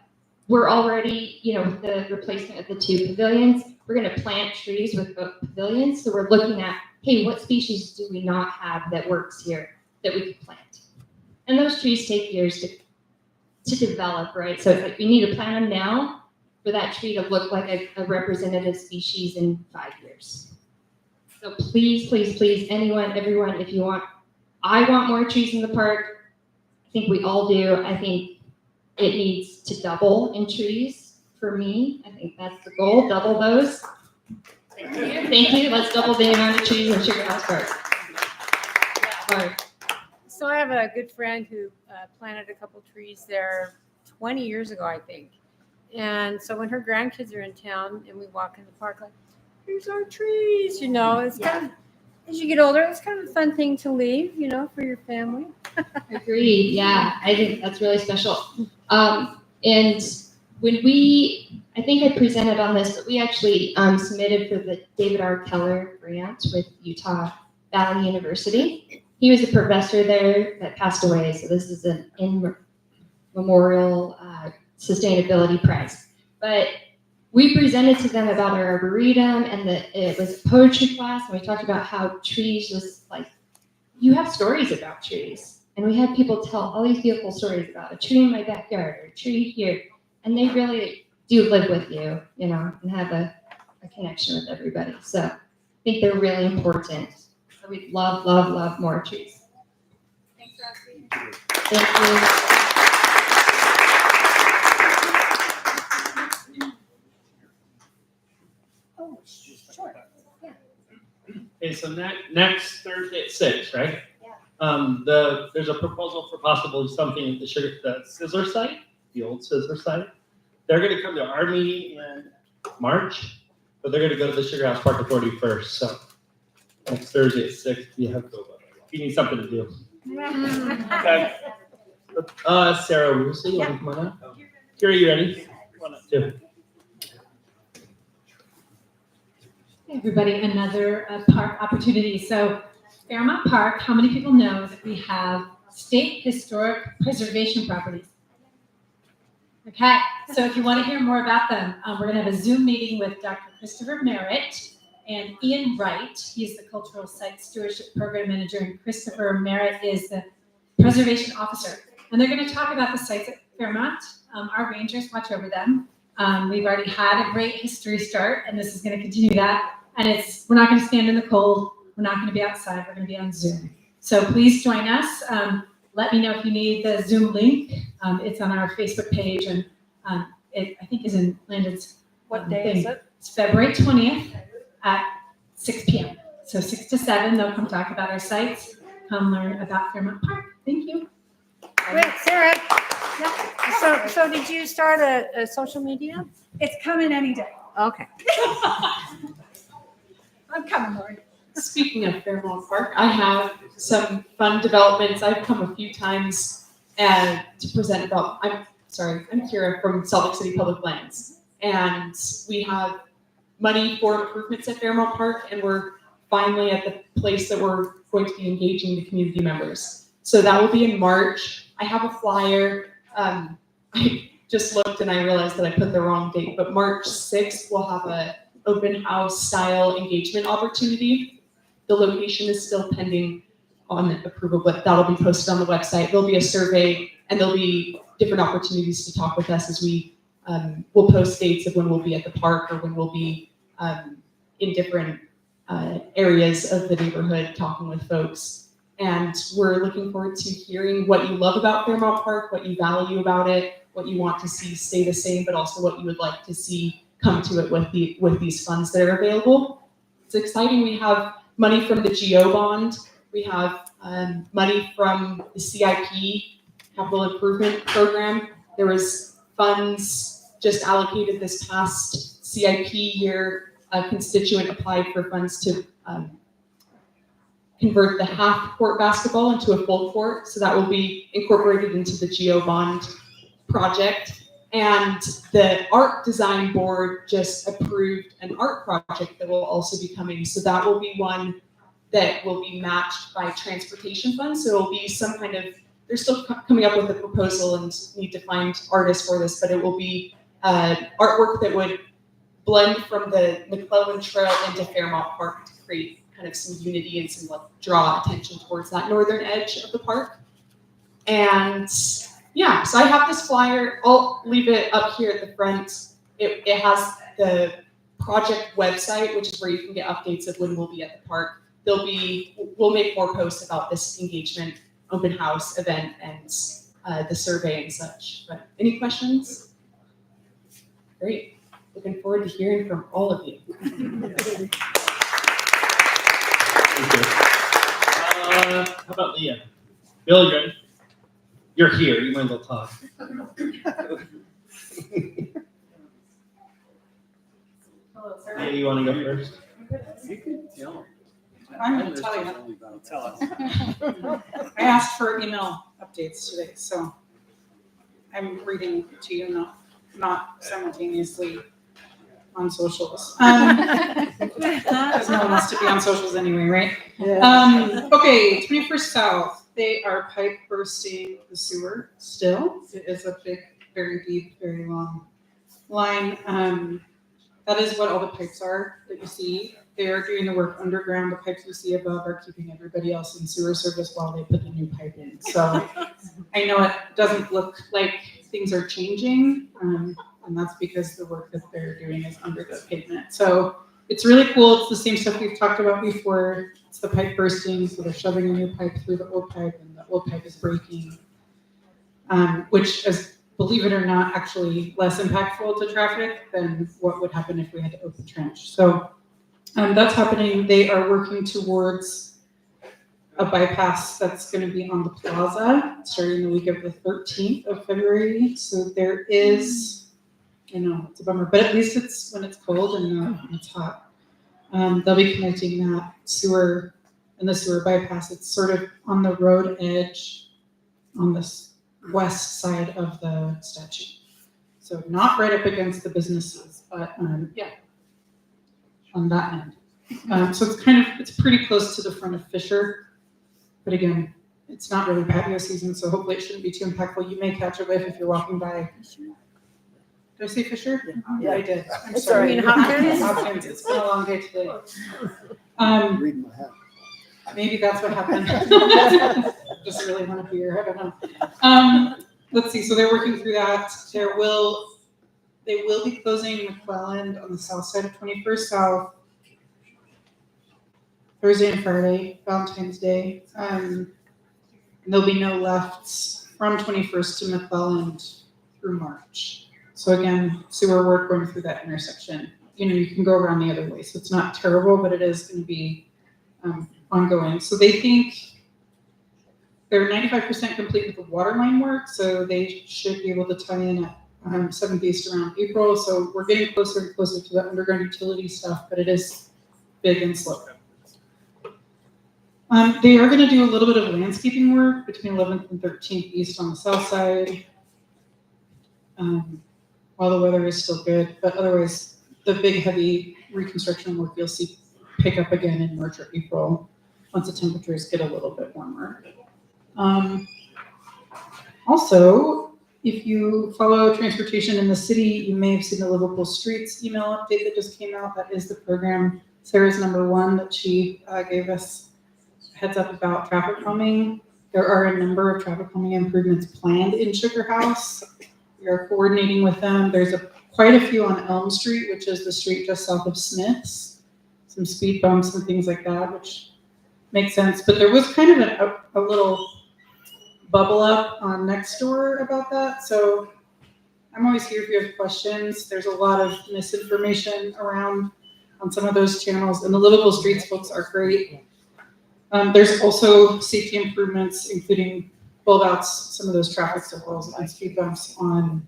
we're already, with the replacement of the 2 pavilions, we're going to plant trees with both pavilions. So we're looking at, hey, what species do we not have that works here that we could plant? And those trees take years to develop, right? So it's like we need to plant them now for that tree to look like a representative species in 5 years. So please, please, please, anyone, everyone, if you want, I want more trees in the park. I think we all do. I think it needs to double in trees for me. I think that's the goal, double those. Thank you. Let's double the amount of trees in Sugar House Park. Sorry. So I have a good friend who planted a couple trees there 20 years ago, I think. And so when her grandkids are in town and we walk in the park, like, here's our trees, it's kind of, as you get older, it's kind of a fun thing to leave, for your family. Agreed. Yeah, I think that's really special. And when I think I presented on this, but we actually submitted for the David R. Keller grant with Utah Valley University. He was a professor there that passed away, so this is an in memorial sustainability prize. But we presented to them about our arboretum, and it was a poetry class, and we talked about how trees was like, you have stories about trees. And we had people tell all these beautiful stories about a tree in my backyard, or a tree here, and they really do live with you, and have a connection with everybody. So I think they're really important. So we'd love, love, love more trees. Thanks, Roxy. Thank you. Oh, sure. Yeah. Okay, so next Thursday at 6, right? Yeah. There's a proposal for possibly something at the Sizzler site, the old Sizzler site. They're going to come to our meeting in March, but they're going to go to the Sugar House Park Authority first. So next Thursday at 6, you have to go. If you need something to do. Okay. Sarah Woosley, you want to come on up? Kira, you ready? Come on up too. Hey everybody, another park opportunity. So Fairmont Park, how many people know that we have state historic preservation properties? Okay, so if you want to hear more about them, we're going to have a Zoom meeting with Dr. Christopher Merritt and Ian Wright. He's the Cultural Site Stewardship Program Manager, and Christopher Merritt is the Preservation Officer. And they're going to talk about the sites at Fairmont. Our rangers watch over them. We've already had a great history start, and this is going to continue that. And we're not going to stand in the cold. We're not going to be outside. We're going to be on Zoom. So please join us. Let me know if you need the Zoom link. It's on our Facebook page, and it, I think, is in Landon's. What day is it? It's February 20th at 6 p.m. So 6 to 7, they'll come talk about our sites, come learn about Fairmont Park. Thank you. Great, Sarah. Yeah. So did you start a social media? It's coming any day. Okay. I'm coming, Lori. Speaking of Fairmont Park, I have some fun developments. I've come a few times to present about. I'm Kira from Salt Lake City Public Lands, and we have money for improvements at Fairmont Park, and we're finally at the place that we're going to be engaging the community members. So that will be in March. I have a flyer. I just looked and I realized that I put the wrong date, but March 6th we'll have a open house style engagement opportunity. The location is still pending on approval, but that'll be posted on the website. There'll be a survey and there'll be different opportunities to talk with us as we we'll post dates of when we'll be at the park or when we'll be in different areas of the neighborhood talking with folks. And we're looking forward to hearing what you love about Fairmont Park, what you value about it, what you want to see stay the same, but also what you would like to see come to it with these funds that are available. It's exciting. We have money from the GO bond. We have money from the CIP, Capital Improvement Program. There was funds just allocated this past CIP year. A constituent applied for funds to convert the half court basketball into a full court. So that will be incorporated into the GO bond project. And the art design board just approved an art project that will also be coming. So that will be one that will be matched by transportation funds. So it'll be some kind of, they're still coming up with a proposal and need to find artists for this, but it will be artwork that would blend from the McClellan Trail into Fairmont Park to create kind of some unity and some draw attention towards that northern edge of the park. And yeah, so I have this flyer. I'll leave it up here at the front. It has the project website, which is where you can get updates of when we'll be at the park. We'll make more posts about this engagement open house event and the survey and such. But any questions? Great. Looking forward to hearing from all of you. How about Leah? Bill, you're here. You might as well talk. Yeah, you want to go first? You can tell. I'm going to tell you. Tell us. I asked for email updates today, so I'm reading to you, not simultaneously on socials. Because no one wants to be on socials anyway, right? Yeah. Okay, 21st South, they are pipe bursting the sewer still. It is a big, very deep, very long line. That is what all the pipes are that you see. They are doing the work underground. The pipes you see above are keeping everybody else in sewer service while they put the new pipe in. So I know it doesn't look like things are changing, and that's because the work that they're doing is under the pavement. So it's really cool. It's the same stuff we've talked about before. It's the pipe bursting, so they're shoving a new pipe through the old pipe, and the old pipe is breaking, which is, believe it or not, actually less impactful to traffic than what would happen if we had to open trench. So that's happening. They are working towards a bypass that's going to be on the plaza starting the week of the 13th of February. So there is, I know it's a bummer, but at least it's when it's cold and not when it's hot. They'll be connecting that sewer and the sewer bypass. It's sort of on the road edge on this west side of the statue. So not right up against the businesses, but yeah, on that end. So it's pretty close to the front of Fisher, but again, it's not really patio season, so hopefully it shouldn't be too impactful. You may catch a whiff if you're walking by. Did I say Fisher? Yeah, I did. I'm sorry. Hopkins. It's been a long day today. Reading my hat. Maybe that's what happened. Just really want to be here. I don't know. Let's see. So they're working through that. They will be closing McClelland on the south side of 21st South Thursday and Friday, Valentine's Day. And there'll be no lefts from 21st to McClelland through March. So again, sewer work going through that intersection. You can go around the other way, so it's not terrible, but it is going to be ongoing. So they think They're 95% complete with the water line work, so they should be able to tie in at 7th East around April. So we're getting closer and closer to the underground utility stuff, but it is big and slow. They are going to do a little bit of landscaping work between 11th and 13th East on the south side, while the weather is still good. But otherwise, the big heavy reconstruction work you'll see pick up again in March or April once the temperatures get a little bit warmer. Also, if you follow transportation in the city, you may have seen the Liverpool Streets email update that just came out. That is the program, Sarah's number one, that she gave us a heads up about traffic calming. There are a number of traffic calming improvements planned in Sugar House. We are coordinating with them. There's quite a few on Elm Street, which is the street just south of Smith's. Some speed bumps and things like that, which makes sense. But there was kind of a little bubble up on Nextdoor about that. So I'm always here if you have questions. There's a lot of misinformation around on some of those channels, and the Livable Streets folks are great. There's also safety improvements, including build outs, some of those traffic circles and speed bumps on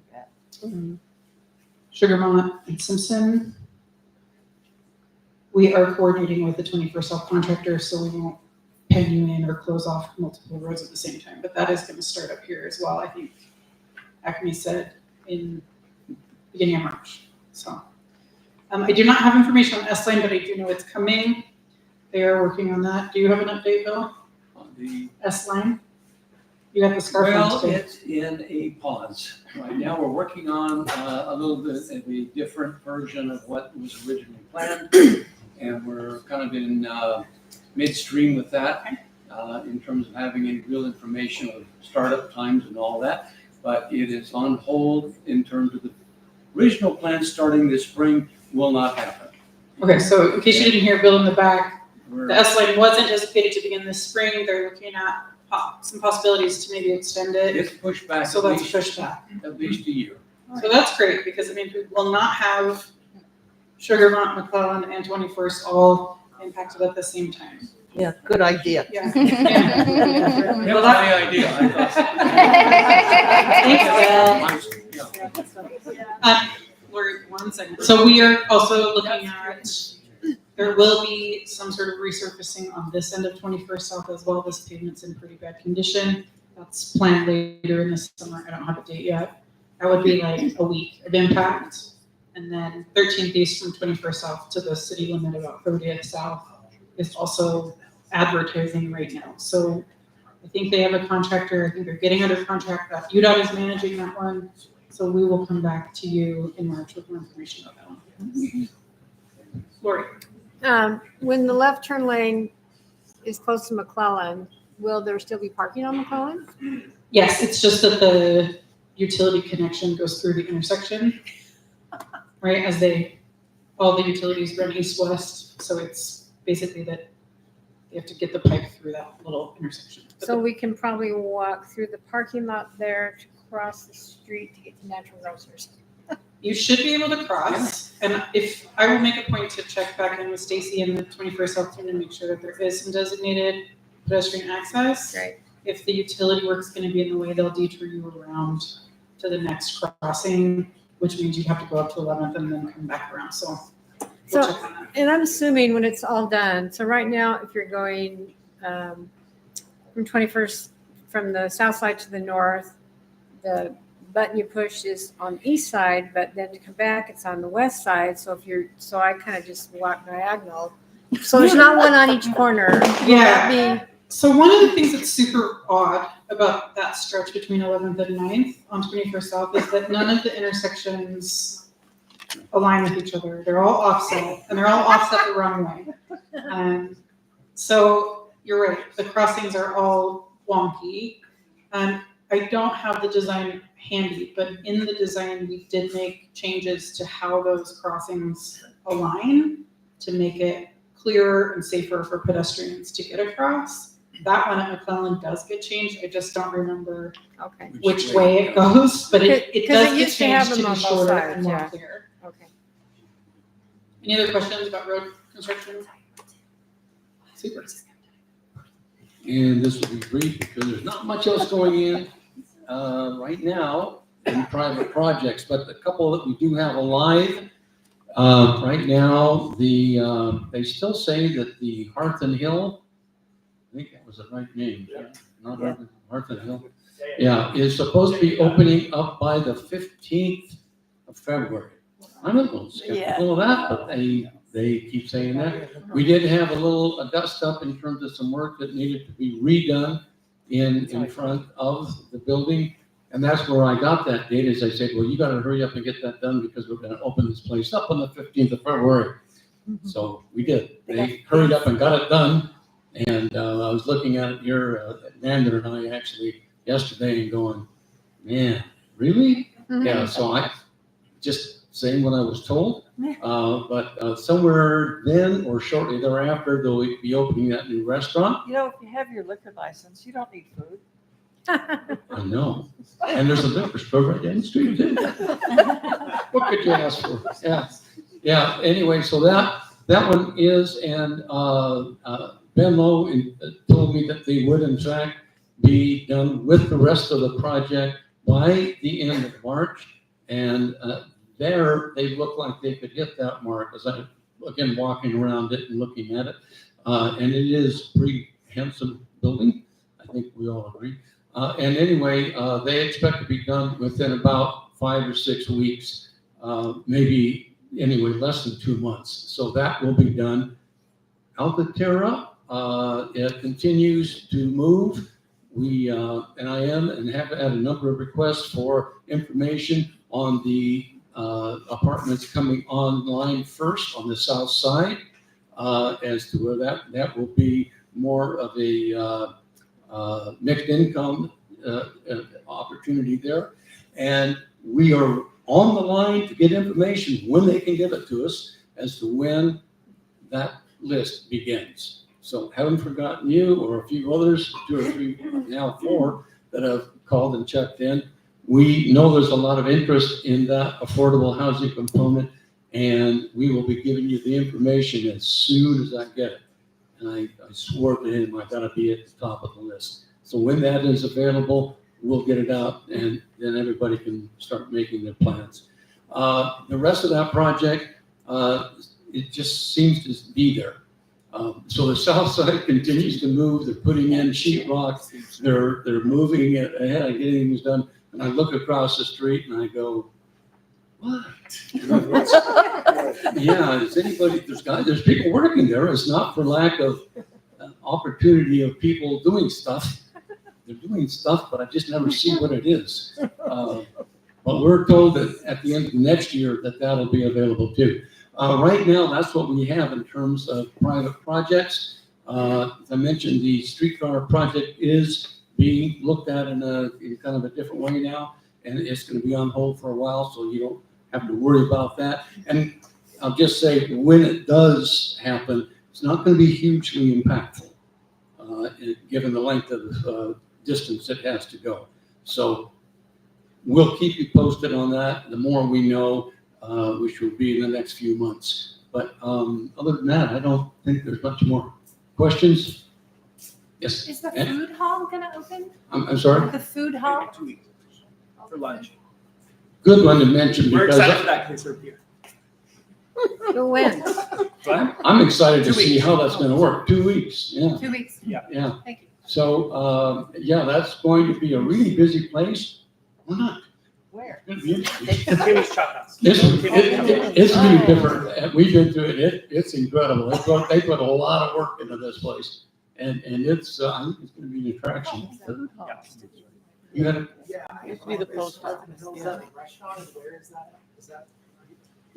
Sugarmont and Simpson. We are coordinating with the 21st South contractor, so we won't pen you in or close off multiple roads at the same time. But that is going to start up here as well. I think Acme said in beginning of March. So I do not have information on S-Line, but I do know it's coming. They are working on that. Do you have an update, Bill? On the S-Line? You got the scarf on Well, today. it's in a pause. Right now, we're working on a little bit of a different version of what was originally planned. And we're kind of in midstream with that in terms of having any real information of startup times and all that. But it is on hold in terms of the original plan starting this spring will not happen. Okay, so in case you didn't hear Bill in the back, the S-Line was anticipated to begin this spring. They're looking at some possibilities to maybe extend it. It's pushed back. So that's pushed back. At least a year. So that's great, because it means we will not have Sugarmont, McClellan, and 21st all impacted at the same time. Yeah, good idea. Yeah. That was my idea. Lori, 1 second. So we are also looking at, there will be some sort of resurfacing on this end of 21st South as well. This pavement's in pretty bad condition. That's planned later in the summer. I don't have a date yet. That would be like a week of impact. And then 13th East from 21st South to the city limit about 30th South is also advertising right now. So I think they have a contractor. I think they're getting under contract. That UDOT is managing that one. So we will come back to you in March with more information about that one. Lori. When the left turn lane is close to McClellan, will there still be parking on McClellan? Yes, it's just that the utility connection goes through the intersection, right? As all the utilities run east-west. So it's basically that you have to get the pipe through that little intersection. So we can probably walk through the parking lot there to cross the street to get to Natural Grocers. You should be able to cross, and if I will make a point to check back in with Stacy and the 21st South team to make sure that there is some designated pedestrian access. Right. If the utility work is going to be in the way, they'll detour you around to the next crossing, which means you'd have to go up to 11th and then come back around. So, we'll check on that. And I'm assuming when it's all done, so right now, if you're going from 21st, from the south side to the north, the button you push is on the east side, but then to come back, it's on the west side. So so I kind of just walk diagonal. So there's not one on each corner. Yeah. So one of the things that's super odd about that stretch between 11th and 9th on 21st South is that none of the intersections align with each other. They're all offset, and they're all offset the wrong way. So you're right, the crossings are all wonky. I don't have the design handy, but in the design, we did make changes to how those crossings align to make it clearer and safer for pedestrians to get across. That one at McClellan does get changed. I just don't remember which way it goes, but it does get changed to be shorter and more clear. Okay. Any other questions about road construction? Super. And this will be brief because there's not much else going in right now in private projects, but a couple that we do have alive. Right now, they still say that the Hearth and Hill, I think that was the right name, not Hearth and Hill. Yeah, is supposed to be opening up by the 15th of February. I'm a little skeptical of that, but they keep saying that. We did have a little dust up in terms of some work that needed to be redone in front of the building. And that's where I got that date, is I said, well, you gotta hurry up and get that done because we're gonna open this place up on the 15th of February. So we did. They hurried up and got it done. And I was looking at it here, Amanda and I actually yesterday and going, man, really? Yeah, so I just saying what I was told. But somewhere then or shortly thereafter, they'll be opening that new restaurant. You know, if you have your liquor license, you don't need food. I know. And there's a liquor store right down the street, too. What could you ask for? Yeah. Yeah. Anyway, so that one is, and Benlo told me that they would in fact be done with the rest of the project by the end of March. And there they look like they could hit that mark as I again walking around it and looking at it. And it is a pretty handsome building. I think we all agree. And anyway, they expect to be done within about 5 or 6 weeks, maybe anyway, less than 2 months. So that will be done. Alcatara, it continues to move. We, and I am and have had a number of requests for information on the apartments coming online first on the south side, as to where that will be more of a mixed income opportunity there. And we are on the line to get information when they can give it to us as to when that list begins. So haven't forgotten you or a few others, 2 or 3, now 4 that have called and checked in. We know there's a lot of interest in that affordable housing component, and we will be giving you the information as soon as I get it. And I swore to him I gotta be at the top of the list. So when that is available, we'll get it out, and then everybody can start making their plans. The rest of that project, it just seems to be there. So the south side continues to move. They're putting in sheetrock. They're moving it ahead of getting things done. And I look across the street and I go, what? Yeah, is anybody, there's people working there. It's not for lack of opportunity of people doing stuff. They're doing stuff, but I just never see what it is. But we're told that at the end of next year that'll be available too. Right now, that's what we have in terms of private projects. As I mentioned, the streetcar project is being looked at in kind of a different way now, and it's going to be on hold for a while, so you don't have to worry about that. And I'll just say, when it does happen, it's not going to be hugely impactful, given the length of distance it has to go. So we'll keep you posted on that. The more we know, which will be in the next few months. But other than that, I don't think there's much more. Questions? Yes. Is the food hall gonna open? I'm sorry? The food hall? 2 weeks for lunch. Good one to mention We're because excited for that because it's here. Who wins? I'm excited to 2 see weeks. how that's going to work. 2 weeks. Yeah. 2 weeks. Yeah. Thank you. So, yeah, that's going to be a really busy place. Why not? Where? It's gonna be interesting. Timmy's Chop House. It's going to be different. We've been through it. It's incredible. They put a lot of work into this place. And it's, I think it's going to be an attraction. You got it? Yeah. Used to be the post office. Yeah.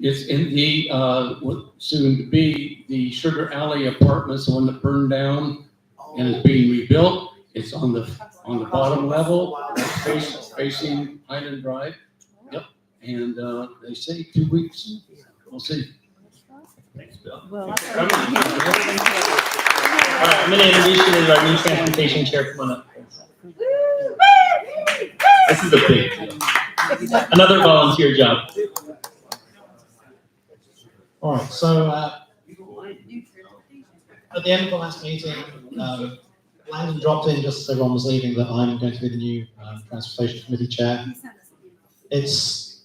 It's in the, what soon to be the Sugar Alley Apartments, the one that burned down and is being rebuilt. It's on the bottom level, facing Highland Drive. Yep. And they say 2 weeks. We'll see. Thanks, Bill. Well, All right, I'm going to introduce you to our new transportation chair. Come on up. This is a big deal. Another volunteer job. All right, so at the end of the last meeting, Landon dropped in just as everyone was leaving that I'm going to be the new Transportation Committee Chair. It's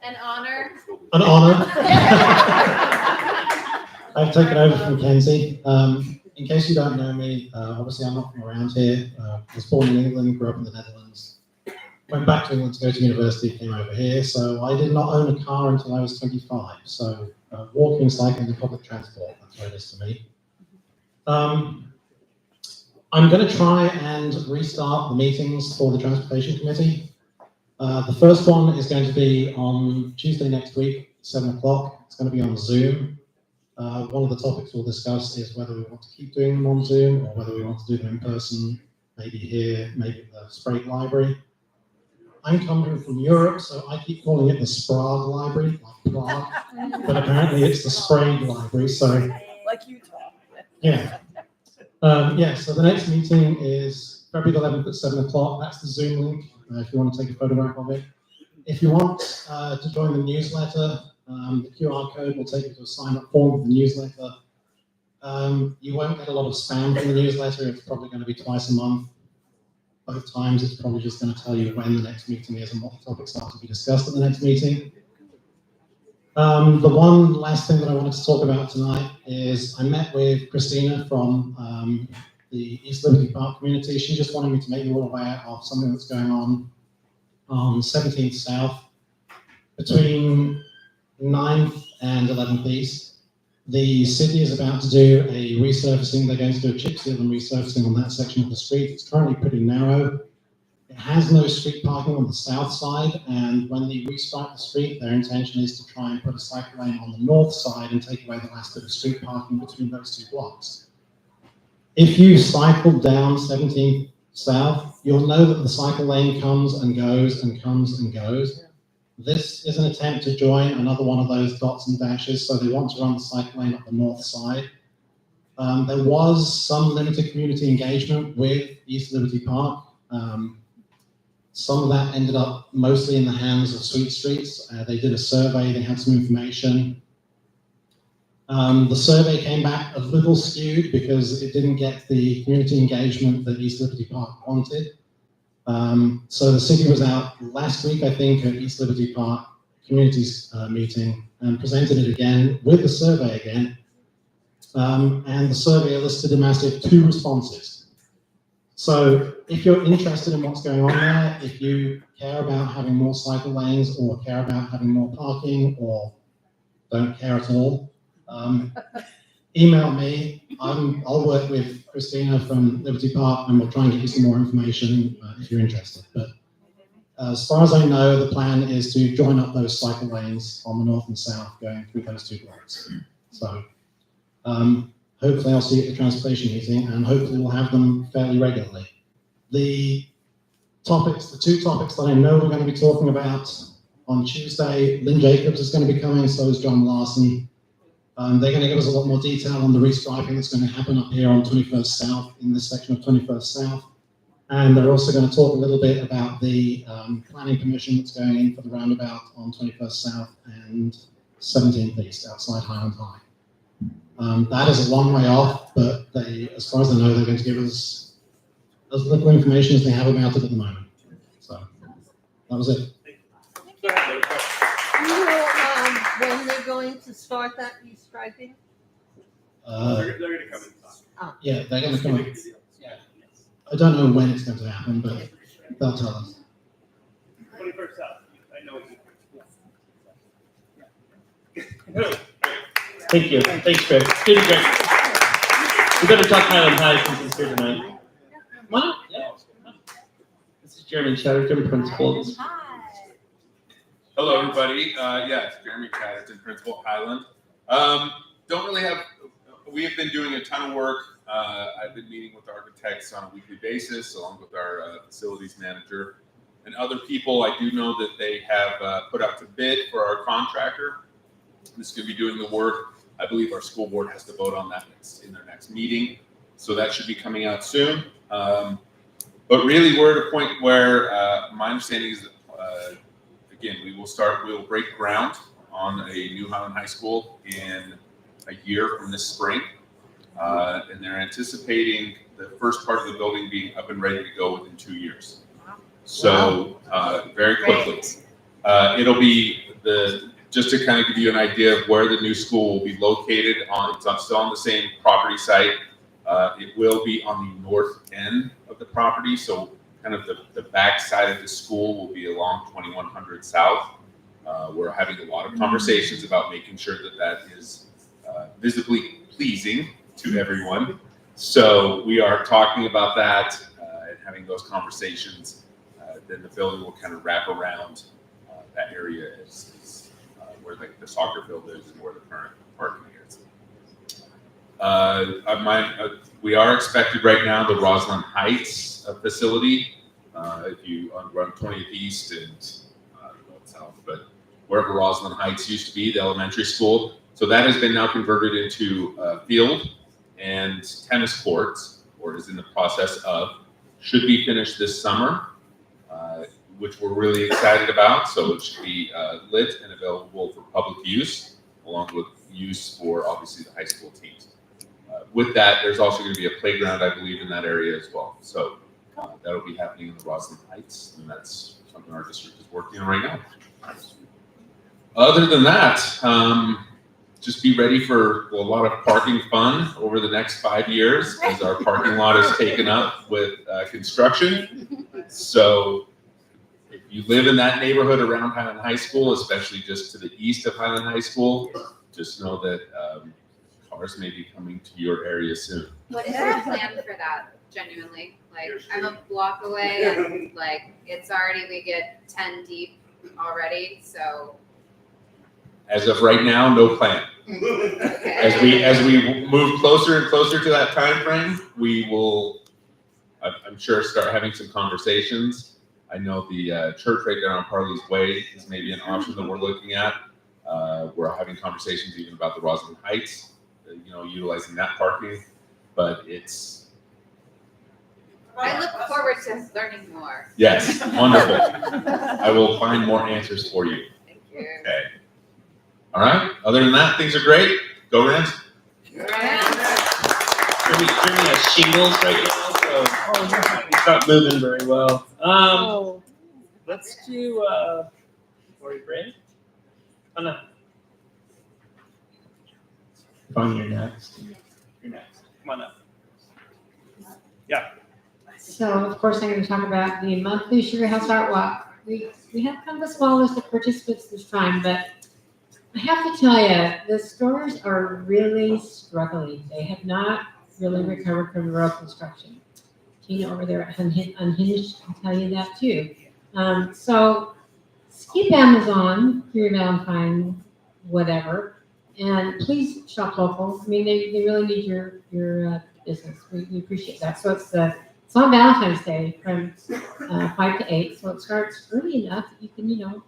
An honor. an honour. I've taken over from Kenzie. In case you don't know me, obviously I'm not from around here. I was born in England, grew up in the Netherlands. Went back to England to go to university, came over here. So I did not own a car until I was 25. So walking, cycling, and public transport, that's what it is to me. I'm going to try and restart the meetings for the Transportation Committee. The first one is going to be on Tuesday next week, 7 o'clock. It's going to be on Zoom. One of the topics we'll discuss is whether we want to keep doing them on Zoom or whether we want to do them in person, maybe here, maybe at the Sprague Library. I'm coming from Europe, so I keep calling it the Sprague Library, like Prague, but apparently it's the Sprague Library, so. Like Utah. Yeah. So the next meeting is February 11th at 7 o'clock. That's the Zoom link, if you want to take a photograph of it. If you want to join the newsletter, the QR code will take you to a sign-up form for the newsletter. You won't get a lot of spam from the newsletter. It's probably going to be twice a month. Both times, it's probably just going to tell you when the next meeting is and what the topics are to be discussed at the next meeting. The one last thing that I wanted to talk about tonight is I met with Christina from the East Liberty Park community. She just wanted me to make you all aware of something that's going on 17th South between 9th and 11th East. The city is about to do a resurfacing. They're going to do a chip seal and resurfacing on that section of the street. It's currently pretty narrow. It has no street parking on the south side, and when they restripe the street, their intention is to try and put a cycle lane on the north side and take away the last bit of street parking between those two blocks. If you cycle down 17th South, you'll know that the cycle lane comes and goes and comes and goes. This is an attempt to join another one of those dots and dashes, so they want to run the cycle lane up the north side. There was some limited community engagement with East Liberty Park. Some of that ended up mostly in the hands of Sweet Streets. They did a survey, they had some information. The survey came back a little skewed because it didn't get the community engagement that East Liberty Park wanted. So the city was out last week, I think, at East Liberty Park communities meeting and presented it again with the survey again. And the survey elicited a massive 2 responses. So if you're interested in what's going on there, if you care about having more cycle lanes or care about having more parking or don't care at all, email me. I'll work with Christina from Liberty Park and we'll try and get you some more information if you're interested. But as far as I know, the plan is to join up those cycle lanes on the north and south going through those 2 blocks. So hopefully I'll see you at the transportation meeting and hopefully we'll have them fairly regularly. The 2 topics that I know we're going to be talking about on Tuesday, Lynn Jacobs is going to be coming, so is John Larson. They're going to give us a lot more detail on the restriping that's going to happen up here on 21st South, in this section of 21st South. And they're also going to talk a little bit about the planning permission that's going in for the roundabout on 21st South and 17th East outside Highland High. That is a long way off, but they, as far as I know, they're going to give us as little information as they have about it at the moment. So that was it. Do you know when they're going to start that restriping? They're going to come in. Yeah, they're going to come in. I don't know when it's going to happen, but they'll tell us. 21st South. I know it's. Thank you. Thanks, Greg. Good, Greg. We better talk Highland High since he's here tonight. Come on. Yeah. This is Jeremy Chatterton, principal. Hello, everybody. It's Jeremy Chatterton, principal at Highland. Don't really have. We have been doing a ton of work. I've been meeting with architects on a weekly basis, along with our facilities manager and other people. I do know that they have put out to bid for our contractor. This is going to be doing the work. I believe our school board has to vote on that in their next meeting, so that should be coming out soon. But really, we're at a point where my understanding is that again, we will break ground on a new Highland High School in a year from this spring. And they're anticipating the first part of the building being up and ready to go within 2 years. So very quickly. It'll be just to kind of give you an idea of where the new school will be located it's still on the same property site. It will be on the north end of the property, so kind of the back side of the school will be along 2100 South. We're having a lot of conversations about making sure that is visibly pleasing to everyone. So we are talking about that and having those conversations. Then the building will kind of wrap around that area is where the soccer field is and where the current parking is. We are expected right now the Roslyn Heights facility. If you run 20th East and North South, but wherever Roslyn Heights used to be, the elementary school. So that has been now converted into a field and tennis courts, or is in the process of, should be finished this summer, which we're really excited about. So it should be lit and available for public use, along with use for obviously the high school teams. With that, there's also going to be a playground, I believe, in that area as well. So that'll be happening in the Roslyn Heights, and that's something our district is working on right now. Other than that, just be ready for a lot of parking fun over the next 5 years, as our parking lot is taken up with construction. So if you live in that neighborhood around Highland High School, especially just to the east of Highland High School, just know that cars may be coming to your area soon. What is your plan for that, genuinely? Like, I'm a block away and like, it's already, we get 10 deep already, so. As of right now, no plan. Okay. As we move closer and closer to that time frame, we will, I'm sure, start having some conversations. I know the church right there on Parley's Way is maybe an option that we're looking at. We're having conversations even about the Roslyn Heights, utilizing that parking, but it's. I look forward to learning more. Yes, wonderful. I will find more answers for you. Thank you. Okay. All right. Other than that, things are great. Go Rams. Jimmy has shingles right now, so it's not moving very well. Let's do Lori Bray. Oh no. Fine, you're next. You're next. Come on up. Yeah. So of course, I'm going to talk about the monthly Sugar House Art Walk. We have kind of a small list of participants this time, but I have to tell you, the stores are really struggling. They have not really recovered from the road construction. Tina over there at Unhinged can tell you that too. So skip Amazon for your Valentine, whatever, and please shop local. I mean, they really need your business. We appreciate that. So it's on Valentine's Day from 5 to 8. So it starts early enough that you can,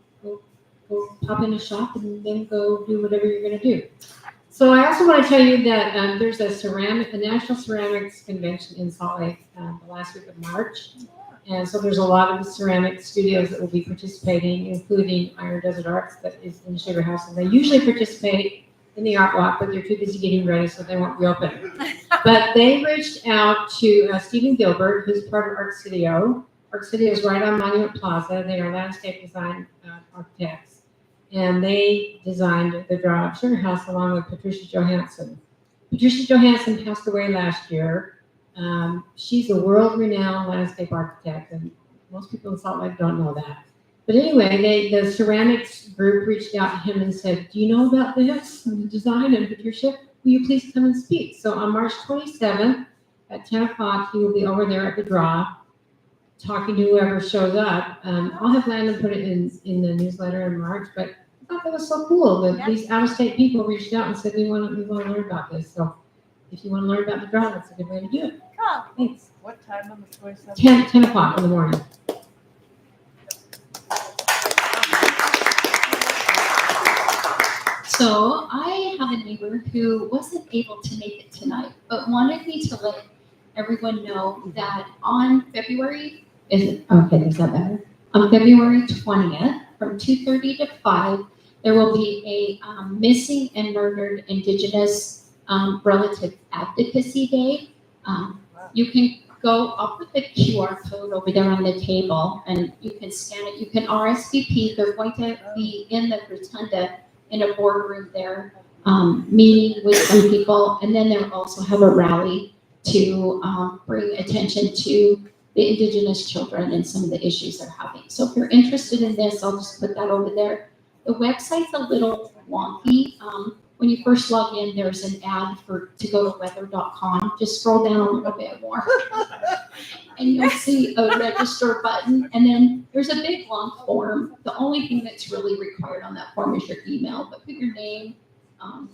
go pop in a shop and then go do whatever you're going to do. So I also want to tell you that there's a National Ceramics Convention in Salt Lake the last week of March. And so there's a lot of the ceramic studios that will be participating, including Iron Desert Arts that is in Sugar House. And they usually participate in the art walk, but they're too busy getting ready, so they won't be open. But they reached out to Stephen Gilbert, who's part of Art Studio. Art Studio is right on Monument Plaza. They are landscape design architects. And they designed the Draw Up Sugar House along with Patricia Johansson. Patricia Johansson passed away last year. She's a world-renowned landscape architect, and most people in Salt Lake don't know that. But anyway, the ceramics group reached out to him and said, do you know about this, the design? And Patricia, will you please come and speak? So on March 27th at 10 o'clock, he will be over there at the Draw, talking to whoever shows up. I'll have Landon put it in the newsletter in March, but I thought that was so cool that these out-of-state people reached out and said, we want to learn about this. So if you want to learn about the Draw, that's a good way to do it. Cool. Thanks. What time on the 27th? 10 o'clock in the morning. So I have a neighbor who wasn't able to make it tonight, but wanted me to let everyone know that on February, is that on February 20th, from 2:30 to 5, there will be a missing and murdered Indigenous relative advocacy day. you can go up with the QR code over there on the table and you can scan it. You can RSVP. They're going to be in the rotunda in a boardroom there, meeting with some people. And then they'll also have a rally to bring attention to the Indigenous children and some of the issues they're having. So if you're interested in this, I'll just put that over there. The website's a little wonky. When you first log in, there's an ad to go to weather.com. Just scroll down a little bit more. And you'll see a register button. And then there's a big long form. The only thing that's really required on that form is your email. But put your name,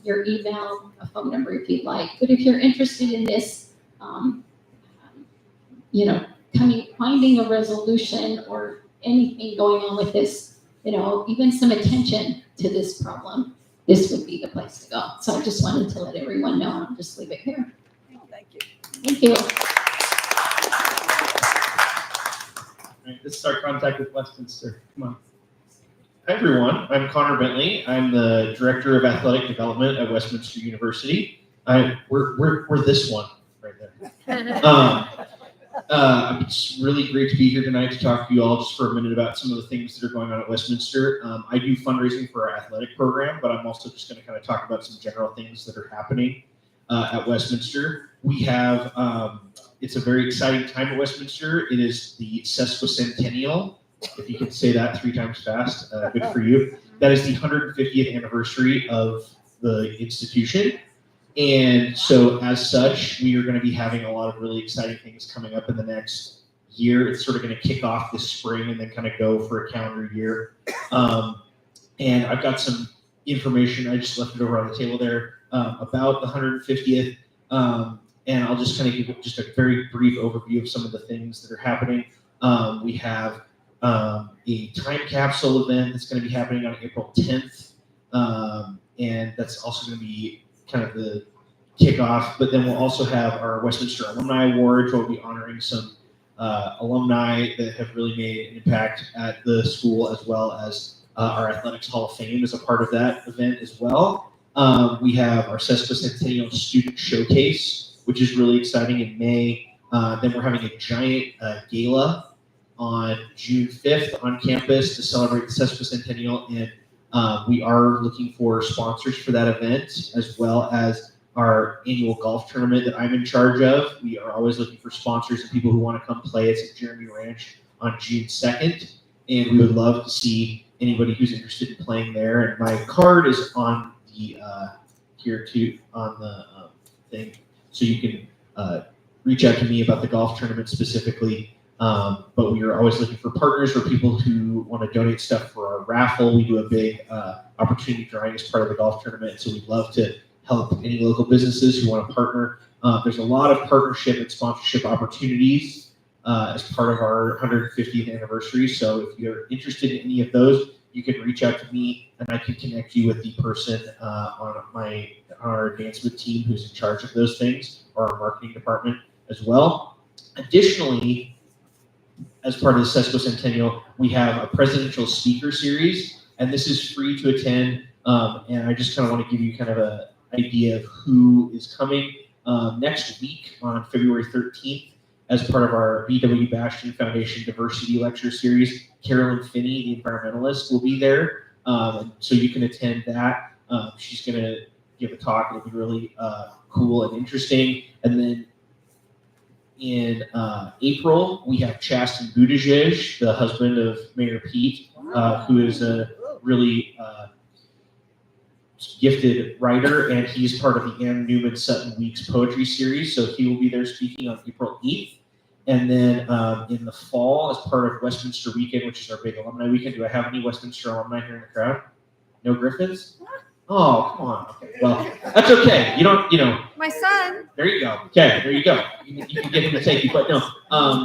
your email, a phone number if you'd like. But if you're interested in this, finding a resolution or anything going on with this, even some attention to this problem, this would be the place to go. So I just wanted to let everyone know. I'll just leave it here. Thank you. Thank you. All right, this is our contact with Westminster. Come on. Hi, everyone. I'm Connor Bentley. I'm the Director of Athletic Development at Westminster University. We're this one right there. It's really great to be here tonight to talk to you all just for a minute about some of the things that are going on at Westminster. I do fundraising for our athletic program, but I'm also just going to kind of talk about some general things that are happening at Westminster. We have, it's a very exciting time at Westminster. It is the sesquicentennial, if you can say that 3 times fast, good for you. That is the 150th anniversary of the institution. And so as such, we are going to be having a lot of really exciting things coming up in the next year. It's sort of going to kick off this spring and then kind of go for a calendar year. And I've got some information, I just left it over on the table there, about the 150th. And I'll just kind of give just a very brief overview of some of the things that are happening. We have a time capsule event that's going to be happening on April 10th. And that's also going to be kind of the kickoff, but then we'll also have our Westminster Alumni Awards, where we'll be honoring some alumni that have really made an impact at the school, as well as our Athletics Hall of Fame is a part of that event as well. We have our sesquicentennial Student Showcase, which is really exciting in May. Then we're having a giant gala on June 5th on campus to celebrate the sesquicentennial, and we are looking for sponsors for that event, as well as our annual golf tournament that I'm in charge of. We are always looking for sponsors and people who want to come play us at Jeremy Ranch on June 2nd. And we would love to see anybody who's interested in playing there. And my card is on the here too on the thing, so you can reach out to me about the golf tournament specifically. But we are always looking for partners or people who want to donate stuff for our raffle. We do a big opportunity drawing as part of the golf tournament, so we'd love to help any local businesses who want to partner. There's a lot of partnership and sponsorship opportunities as part of our 150th anniversary. So if you're interested in any of those, you can reach out to me and I can connect you with the person on our advancement team who's in charge of those things, or our marketing department as well. Additionally, as part of the sesquicentennial, we have a presidential speaker series, and this is free to attend. And I just kind of want to give you kind of an idea of who is coming. Next week on February 13th, as part of our B.W. Bastian Foundation Diversity Lecture Series, Carolyn Finney, the environmentalist, will be there. So you can attend that. She's going to give a talk. It'll be really cool and interesting. And then in April, we have Chasten Buttigieg, the husband of Mayor Pete, who is a really gifted writer, and he's part of the Ann Newman Sutton Weeks Poetry Series, so he will be there speaking on April 8th. And then in the fall, as part of Westminster Weekend, which is our big alumni weekend, do I have any Westminster alumni here in the crowd? No Griffins? Oh, come on. Okay. Well, that's okay. You don't, My son. There you go. Okay, there you go. You can get him to take you. But no,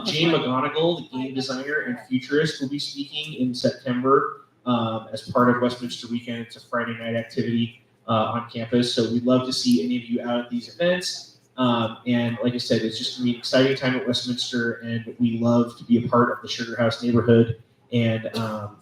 Jane McGonigal, the game designer and futurist, will be speaking in September as part of Westminster Weekend. It's a Friday night activity on campus. So we'd love to see any of you out at these events. And like I said, it's just going to be an exciting time at Westminster, and we love to be a part of the Sugar House neighborhood. And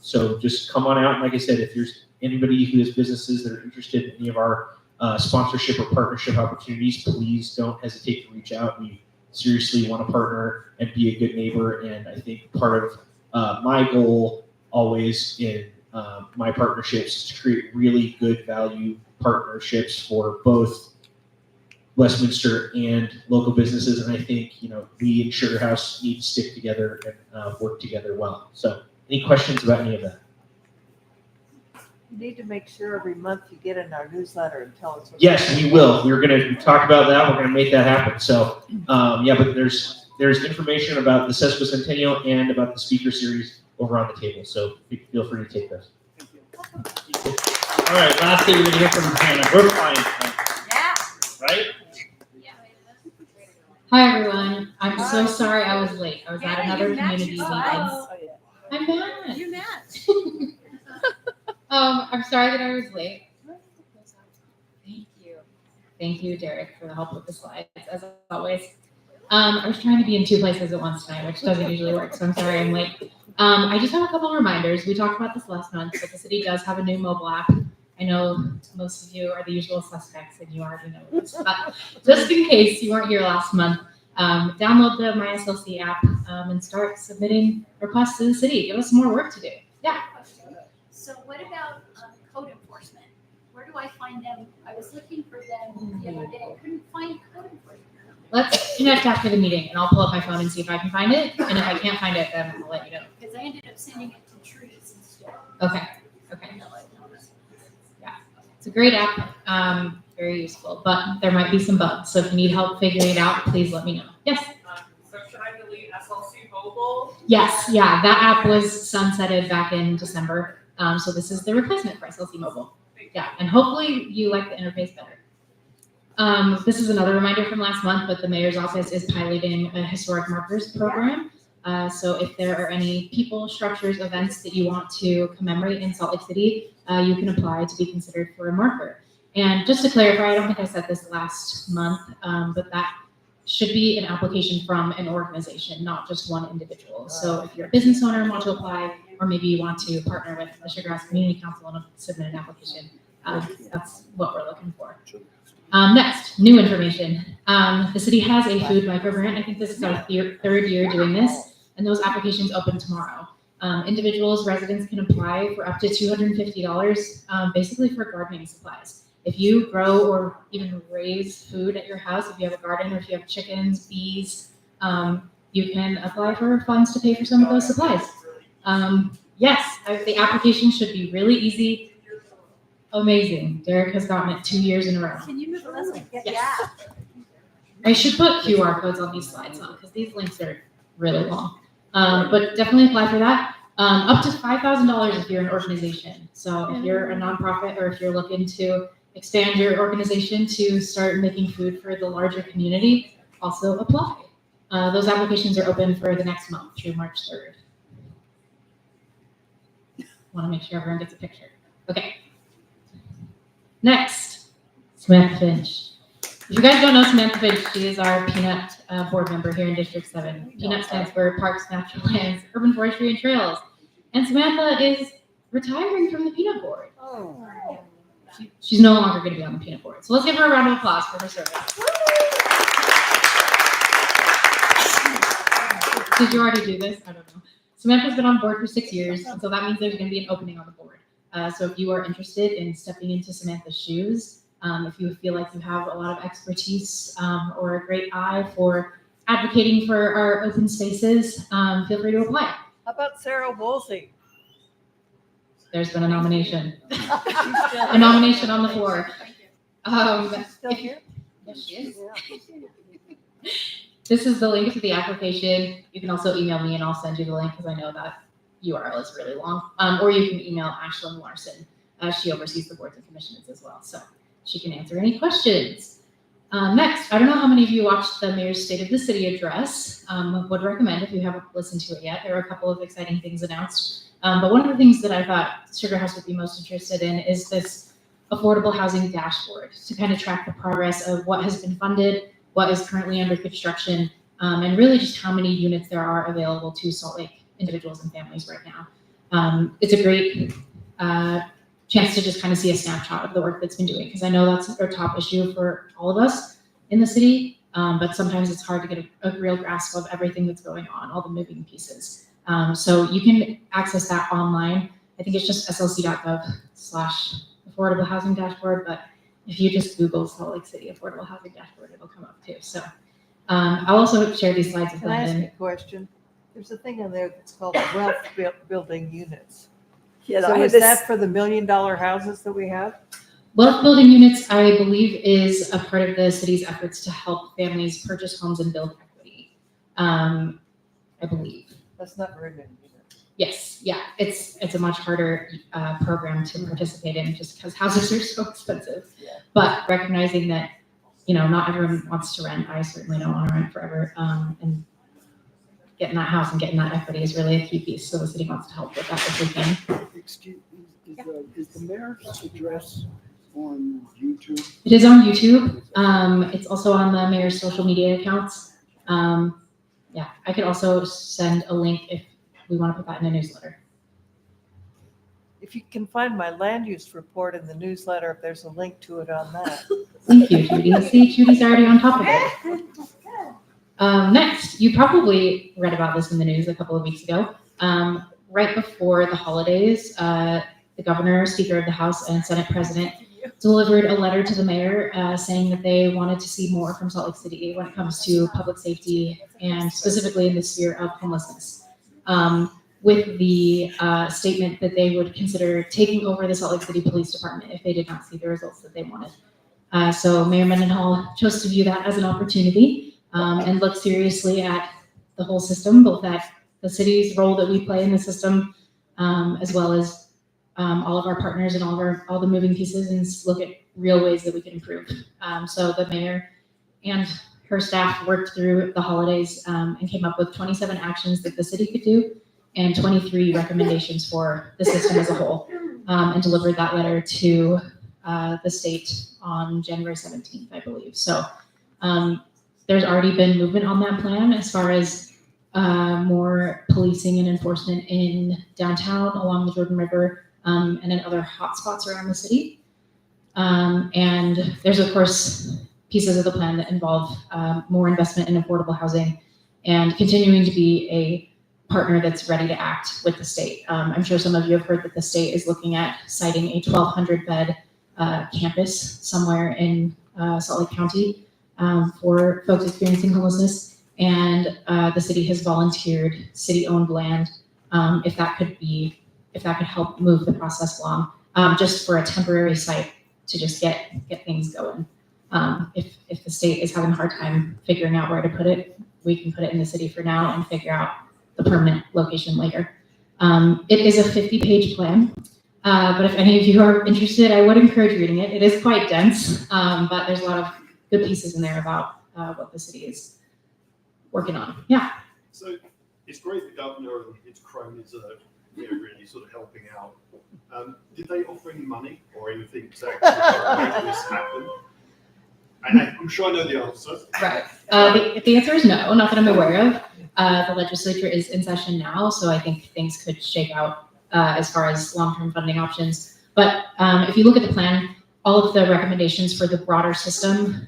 so just come on out. And like I said, if there's anybody who has businesses that are interested in any of our sponsorship or partnership opportunities, please don't hesitate to reach out. We seriously want to partner and be a good neighbor. And I think part of my goal always in my partnerships is to create really good value partnerships for both Westminster and local businesses. And I think, we in Sugar House need to stick together and work together well. So any questions about any of that? You need to make sure every month you get in our newsletter and tell us. Yes, we will. We're going to talk about that. We're going to make that happen. So, but there's information about the sesquicentennial and about the speaker series over on the table. So feel free to take those. All right, last thing we're going to hear from Hannah Brookline. Yeah. Right? Hi, everyone. I'm so sorry I was late. I was at another community meeting. I'm mad. You're mad. I'm sorry that I was late. Thank you. Thank you, Derek, for the help with the slides, as always. I was trying to be in two places at once tonight, which doesn't usually work, so I'm sorry I'm late. I just have a couple of reminders. We talked about this last month, but the city does have a new mobile app. I know most of you are the usual suspects and you already know this, but just in case you weren't here last month, download the MySLC app and start submitting requests to the city. Give us some more work to do. Yeah. So what about code enforcement? Where do I find them? I was looking for them the other day. I couldn't find code enforcement. Let's connect after the meeting and I'll pull up my phone and see if I can find it. And if I can't find it, then I'll let you know. Because I ended up sending it to trees instead. Okay. Yeah. It's a great app. Very useful, but there might be some bugs. So if you need help figuring it out, please let me know. Yes. So should I delete SLC Mobile? Yes. Yeah. That app was sunsetted back in December. So this is the replacement for SLC Mobile. Yeah. And hopefully you like the interface better. This is another reminder from last month, but the mayor's office is piloting a historic markers program. So if there are any people, structures, events that you want to commemorate in Salt Lake City, you can apply to be considered for a marker. And just to clarify, I don't think I said this last month, but that should be an application from an organization, not just one individual. So if you're a business owner and want to apply, or maybe you want to partner with the Sugar House Community Council and submit an application, that's what we're looking for. Next, new information. The city has a food micro grant. I think this is our third year doing this, and those applications open tomorrow. Individuals, residents can apply for up to $250, basically for gardening supplies. If you grow or even raise food at your house, if you have a garden or if you have chickens, bees, you can apply for funds to pay for some of those supplies. Yes, the application should be really easy. Amazing. Derek has gotten it 2 years in a row. Can you move the list? Yes. I should put QR codes on these slides on because these links are really long. But definitely apply for that. Up to $5,000 if you're an organization. So if you're a nonprofit or if you're looking to expand your organization to start making food for the larger community, also apply. Those applications are open for the next month through March 3rd. Want to make sure everyone gets a picture. Okay. Next, Samantha Finch. If you guys don't know Samantha Finch, she is our Peanut board member here in District 7. Peanut stands for Parks, Natural Lands, Urban Forestry, and Trails. And Samantha is retiring from the Peanut Board. Oh. She's no longer going to be on the Peanut Board. So let's give her a round of applause for her service. Did you already do this? I don't know. Samantha's been on board for 6 years, and so that means there's going to be an opening on the board. So if you are interested in stepping into Samantha's shoes, if you feel like you have a lot of expertise or a great eye for advocating for our open spaces, feel free to apply. How about Sarah Woolsey? There's been a nomination. A nomination on the floor. Still here? Yes, she is. This is the link to the application. You can also email me and I'll send you the link because I know that URL is really long. Or you can email Ashlyn Larson. She oversees the boards and commissions as well, so she can answer any questions. Next, I don't know how many of you watched the Mayor's State of the City address. Would recommend if you haven't listened to it yet. There were a couple of exciting things announced. But one of the things that I thought Sugar House would be most interested in is this affordable housing dashboard to kind of track the progress of what has been funded, what is currently under construction, and really just how many units there are available to Salt Lake individuals and families right now. It's a great chance to just kind of see a snapshot of the work that's been doing, because I know that's our top issue for all of us in the city. But sometimes it's hard to get a real grasp of everything that's going on, all the moving pieces. So you can access that online. I think it's just slc.gov/affordable housing dashboard, but if you just Google Salt Lake City Affordable Housing Dashboard, it'll come up too. So I'll also share these slides with Can I ask London. you a question? There's a thing in there that's called wealth building units. Yeah, So I had is this- that for the $1 million houses that we have? Wealth building units, I believe, is a part of the city's efforts to help families purchase homes and build equity. I believe. That's not very many units. Yes, yeah, it's a much harder program to participate in just because houses are so expensive. But recognizing that, not everyone wants to rent. I certainly don't want to rent forever. And getting that house and getting that equity is really a key piece. So the city wants to help with that if we can. Excuse, is the mayor's address on YouTube? It is on YouTube. It's also on the mayor's social media accounts. Yeah, I could also send a link if we want to put that in a newsletter. If you can find my land use report in the newsletter, if there's a link to it on that. Thank you, Judy. See, Judy's already on top of it. Next, you probably read about this in the news a couple of weeks ago. Right before the holidays, the governor, Speaker of the House, and Senate President delivered a letter to the mayor saying that they wanted to see more from Salt Lake City when it comes to public safety and specifically in the sphere of homelessness. With the statement that they would consider taking over the Salt Lake City Police Department if they did not see the results that they wanted. So Mayor Mendenhall chose to view that as an opportunity and look seriously at the whole system, both at the city's role that we play in the system, as well as all of our partners and all the moving pieces, and look at real ways that we can improve. So the mayor and her staff worked through the holidays and came up with 27 actions that the city could do and 23 recommendations for the system as a whole, and delivered that letter to the state on January 17th, I believe. So there's already been movement on that plan as far as more policing and enforcement in downtown along the Jordan River and in other hotspots around the city. And there's, of course, pieces of the plan that involve more investment in affordable housing and continuing to be a partner that's ready to act with the state. I'm sure some of you have heard that the state is looking at citing a 1,200 bed campus somewhere in Salt Lake County for folks experiencing homelessness. And the city has volunteered city-owned land if that could help move the process along, just for a temporary site to just get things going. If the state is having a hard time figuring out where to put it, we can put it in the city for now and figure out the permanent location later. It is a 50-page plan, but if any of you are interested, I would encourage reading it. It is quite dense, but there's a lot of good pieces in there about what the city is working on. Yeah. So it's great the governor and his cronies are really sort of helping out. Did they offer any money or anything to actually make this happen? I'm sure I know the answer. Right. The answer is no, not that I'm aware of. The legislature is in session now, so I think things could shake out as far as long-term funding options. But if you look at the plan, all of the recommendations for the broader system,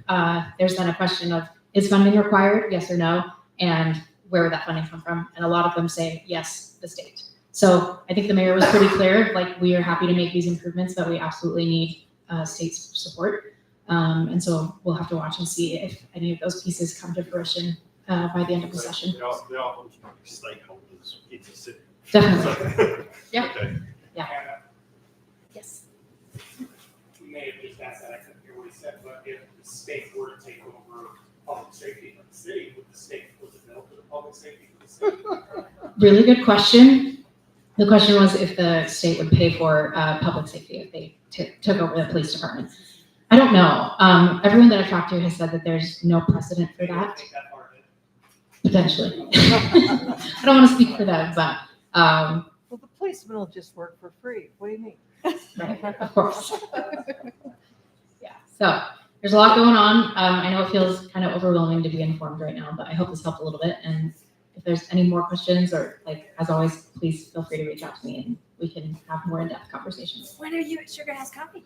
there's then a question of, is funding required, yes or no, and where would that funding come from? And a lot of them say, yes, the state. So I think the mayor was pretty clear, like, we are happy to make these improvements, but we absolutely need state support. And so we'll have to watch and see if any of those pieces come to fruition by the end of the session. They are ultimately stakeholders in the city. Definitely. Yeah. Okay. Yeah. Yes. We may have just asked that, I couldn't hear what he said, but if the state were to take over public safety of the city, would the state put the bill for the public safety of the city? Really good question. The question was if the state would pay for public safety if they took over the police department. I don't know. Everyone that I've talked to has said that there's no precedent for that. Potentially. I don't want to speak for them, but. Well, the policemen will just work for free. What do you mean? Right, of course. Yeah, so there's a lot going on. I know it feels kind of overwhelming to be informed right now, but I hope this helped a little bit. And if there's any more questions or, like, as always, please feel free to reach out to me and we can have more in-depth conversations. When are you at Sugar House Coffee?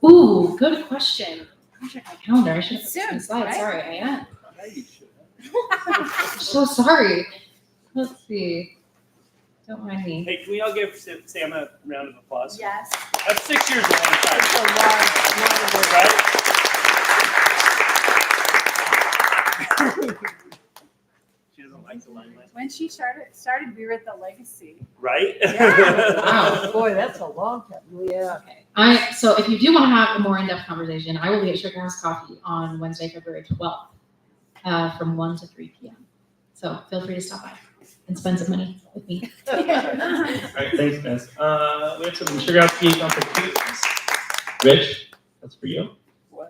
Ooh, good question. Let me check my calendar. I should have put some Soon, slides. right? Sorry, I am. I'm so sorry. Let's see. Don't mind me. Hey, can we all give Sam a round of applause? Yes. That's 6 years a long time. It's a long, Right? She doesn't like the limelight. When she started, we were at the Legacy. Right? Wow, boy, that's a long time. Yeah. So if you do want to have a more in-depth conversation, I will be at Sugar House Coffee on Wednesday, February 12th, from 1 to 3 p.m. So feel free to stop by and spend some money with me. All right, thanks, guys. We have some Sugar House Tea Chocolate cookies. Rich, that's for you.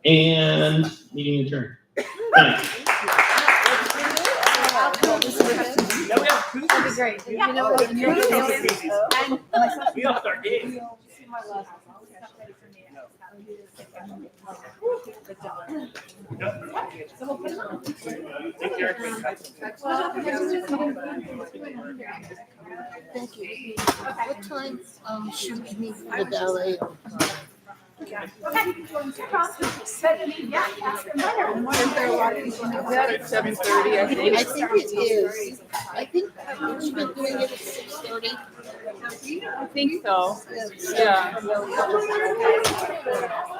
And meeting adjourned. Thanks. That'd be great. You know what? We upped our game. Take care. Thank you. What time should we meet for the ballet? Yeah. Okay. At 7:30, I think. I think it is. I think we've been doing it at 6:30. I think so. Yeah.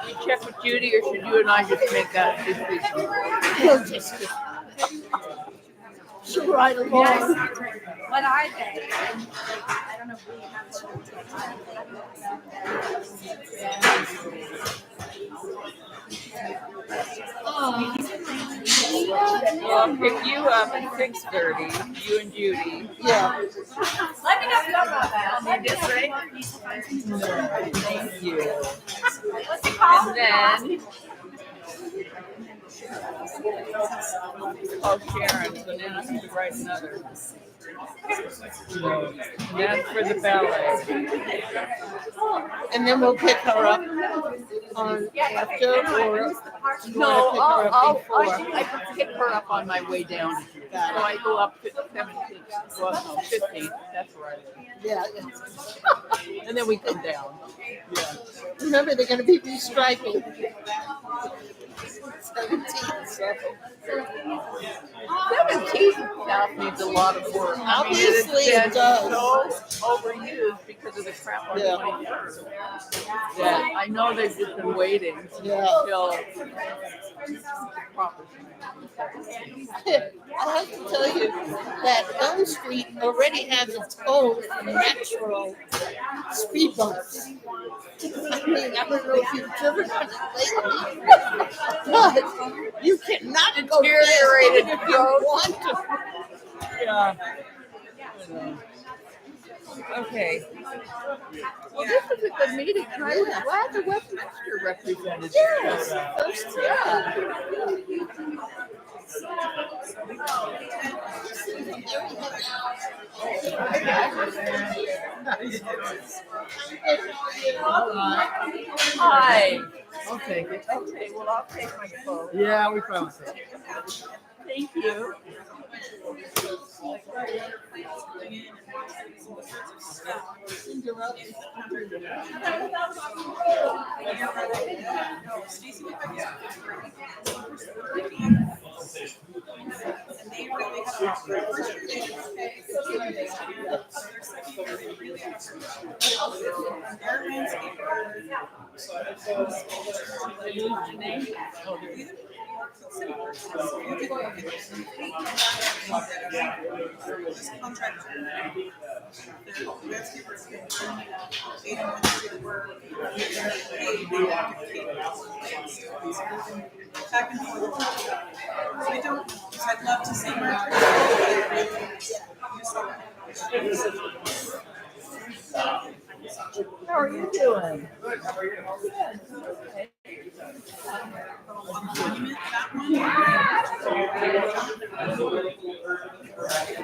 You check with Judy, or should you and I just make that decision? We'll just, she'll ride along. What I think, I don't know if we have I'll pick you up at 6:30, you and Judy. Yeah. Let me know if you know about that. On this way? Thank you. What's it called? And then, oh, Sharon, so then I have to write another. And that's for the ballet. And then we'll pick her up on after or. No, I pick her up on my way down. So I go up to 17th, well, no, 15th, that's right. Yeah. And then we come down. Yeah. Remember, they're gonna be restriping. 17, so. 17th South needs a lot of work. Obviously I mean, it does. So overused because of the crap on Yeah. 21st. Yeah, I know they've just been waiting until proper. I have to tell you that Elm Street already has its own natural speed bumps. I mean, I don't know if you've driven on it lately, but you cannot go Deteriorated fast if you want to. Yeah. Okay. Well, this is a good meeting. I'm glad the Westminster representative showed up. First, yeah. Hi. I'll take it. Okay, well, I'll take my phone. Yeah, we probably will. Thank you. Back and forth. So I don't, I'd love to see more. How are you doing? Good, how are you? Good.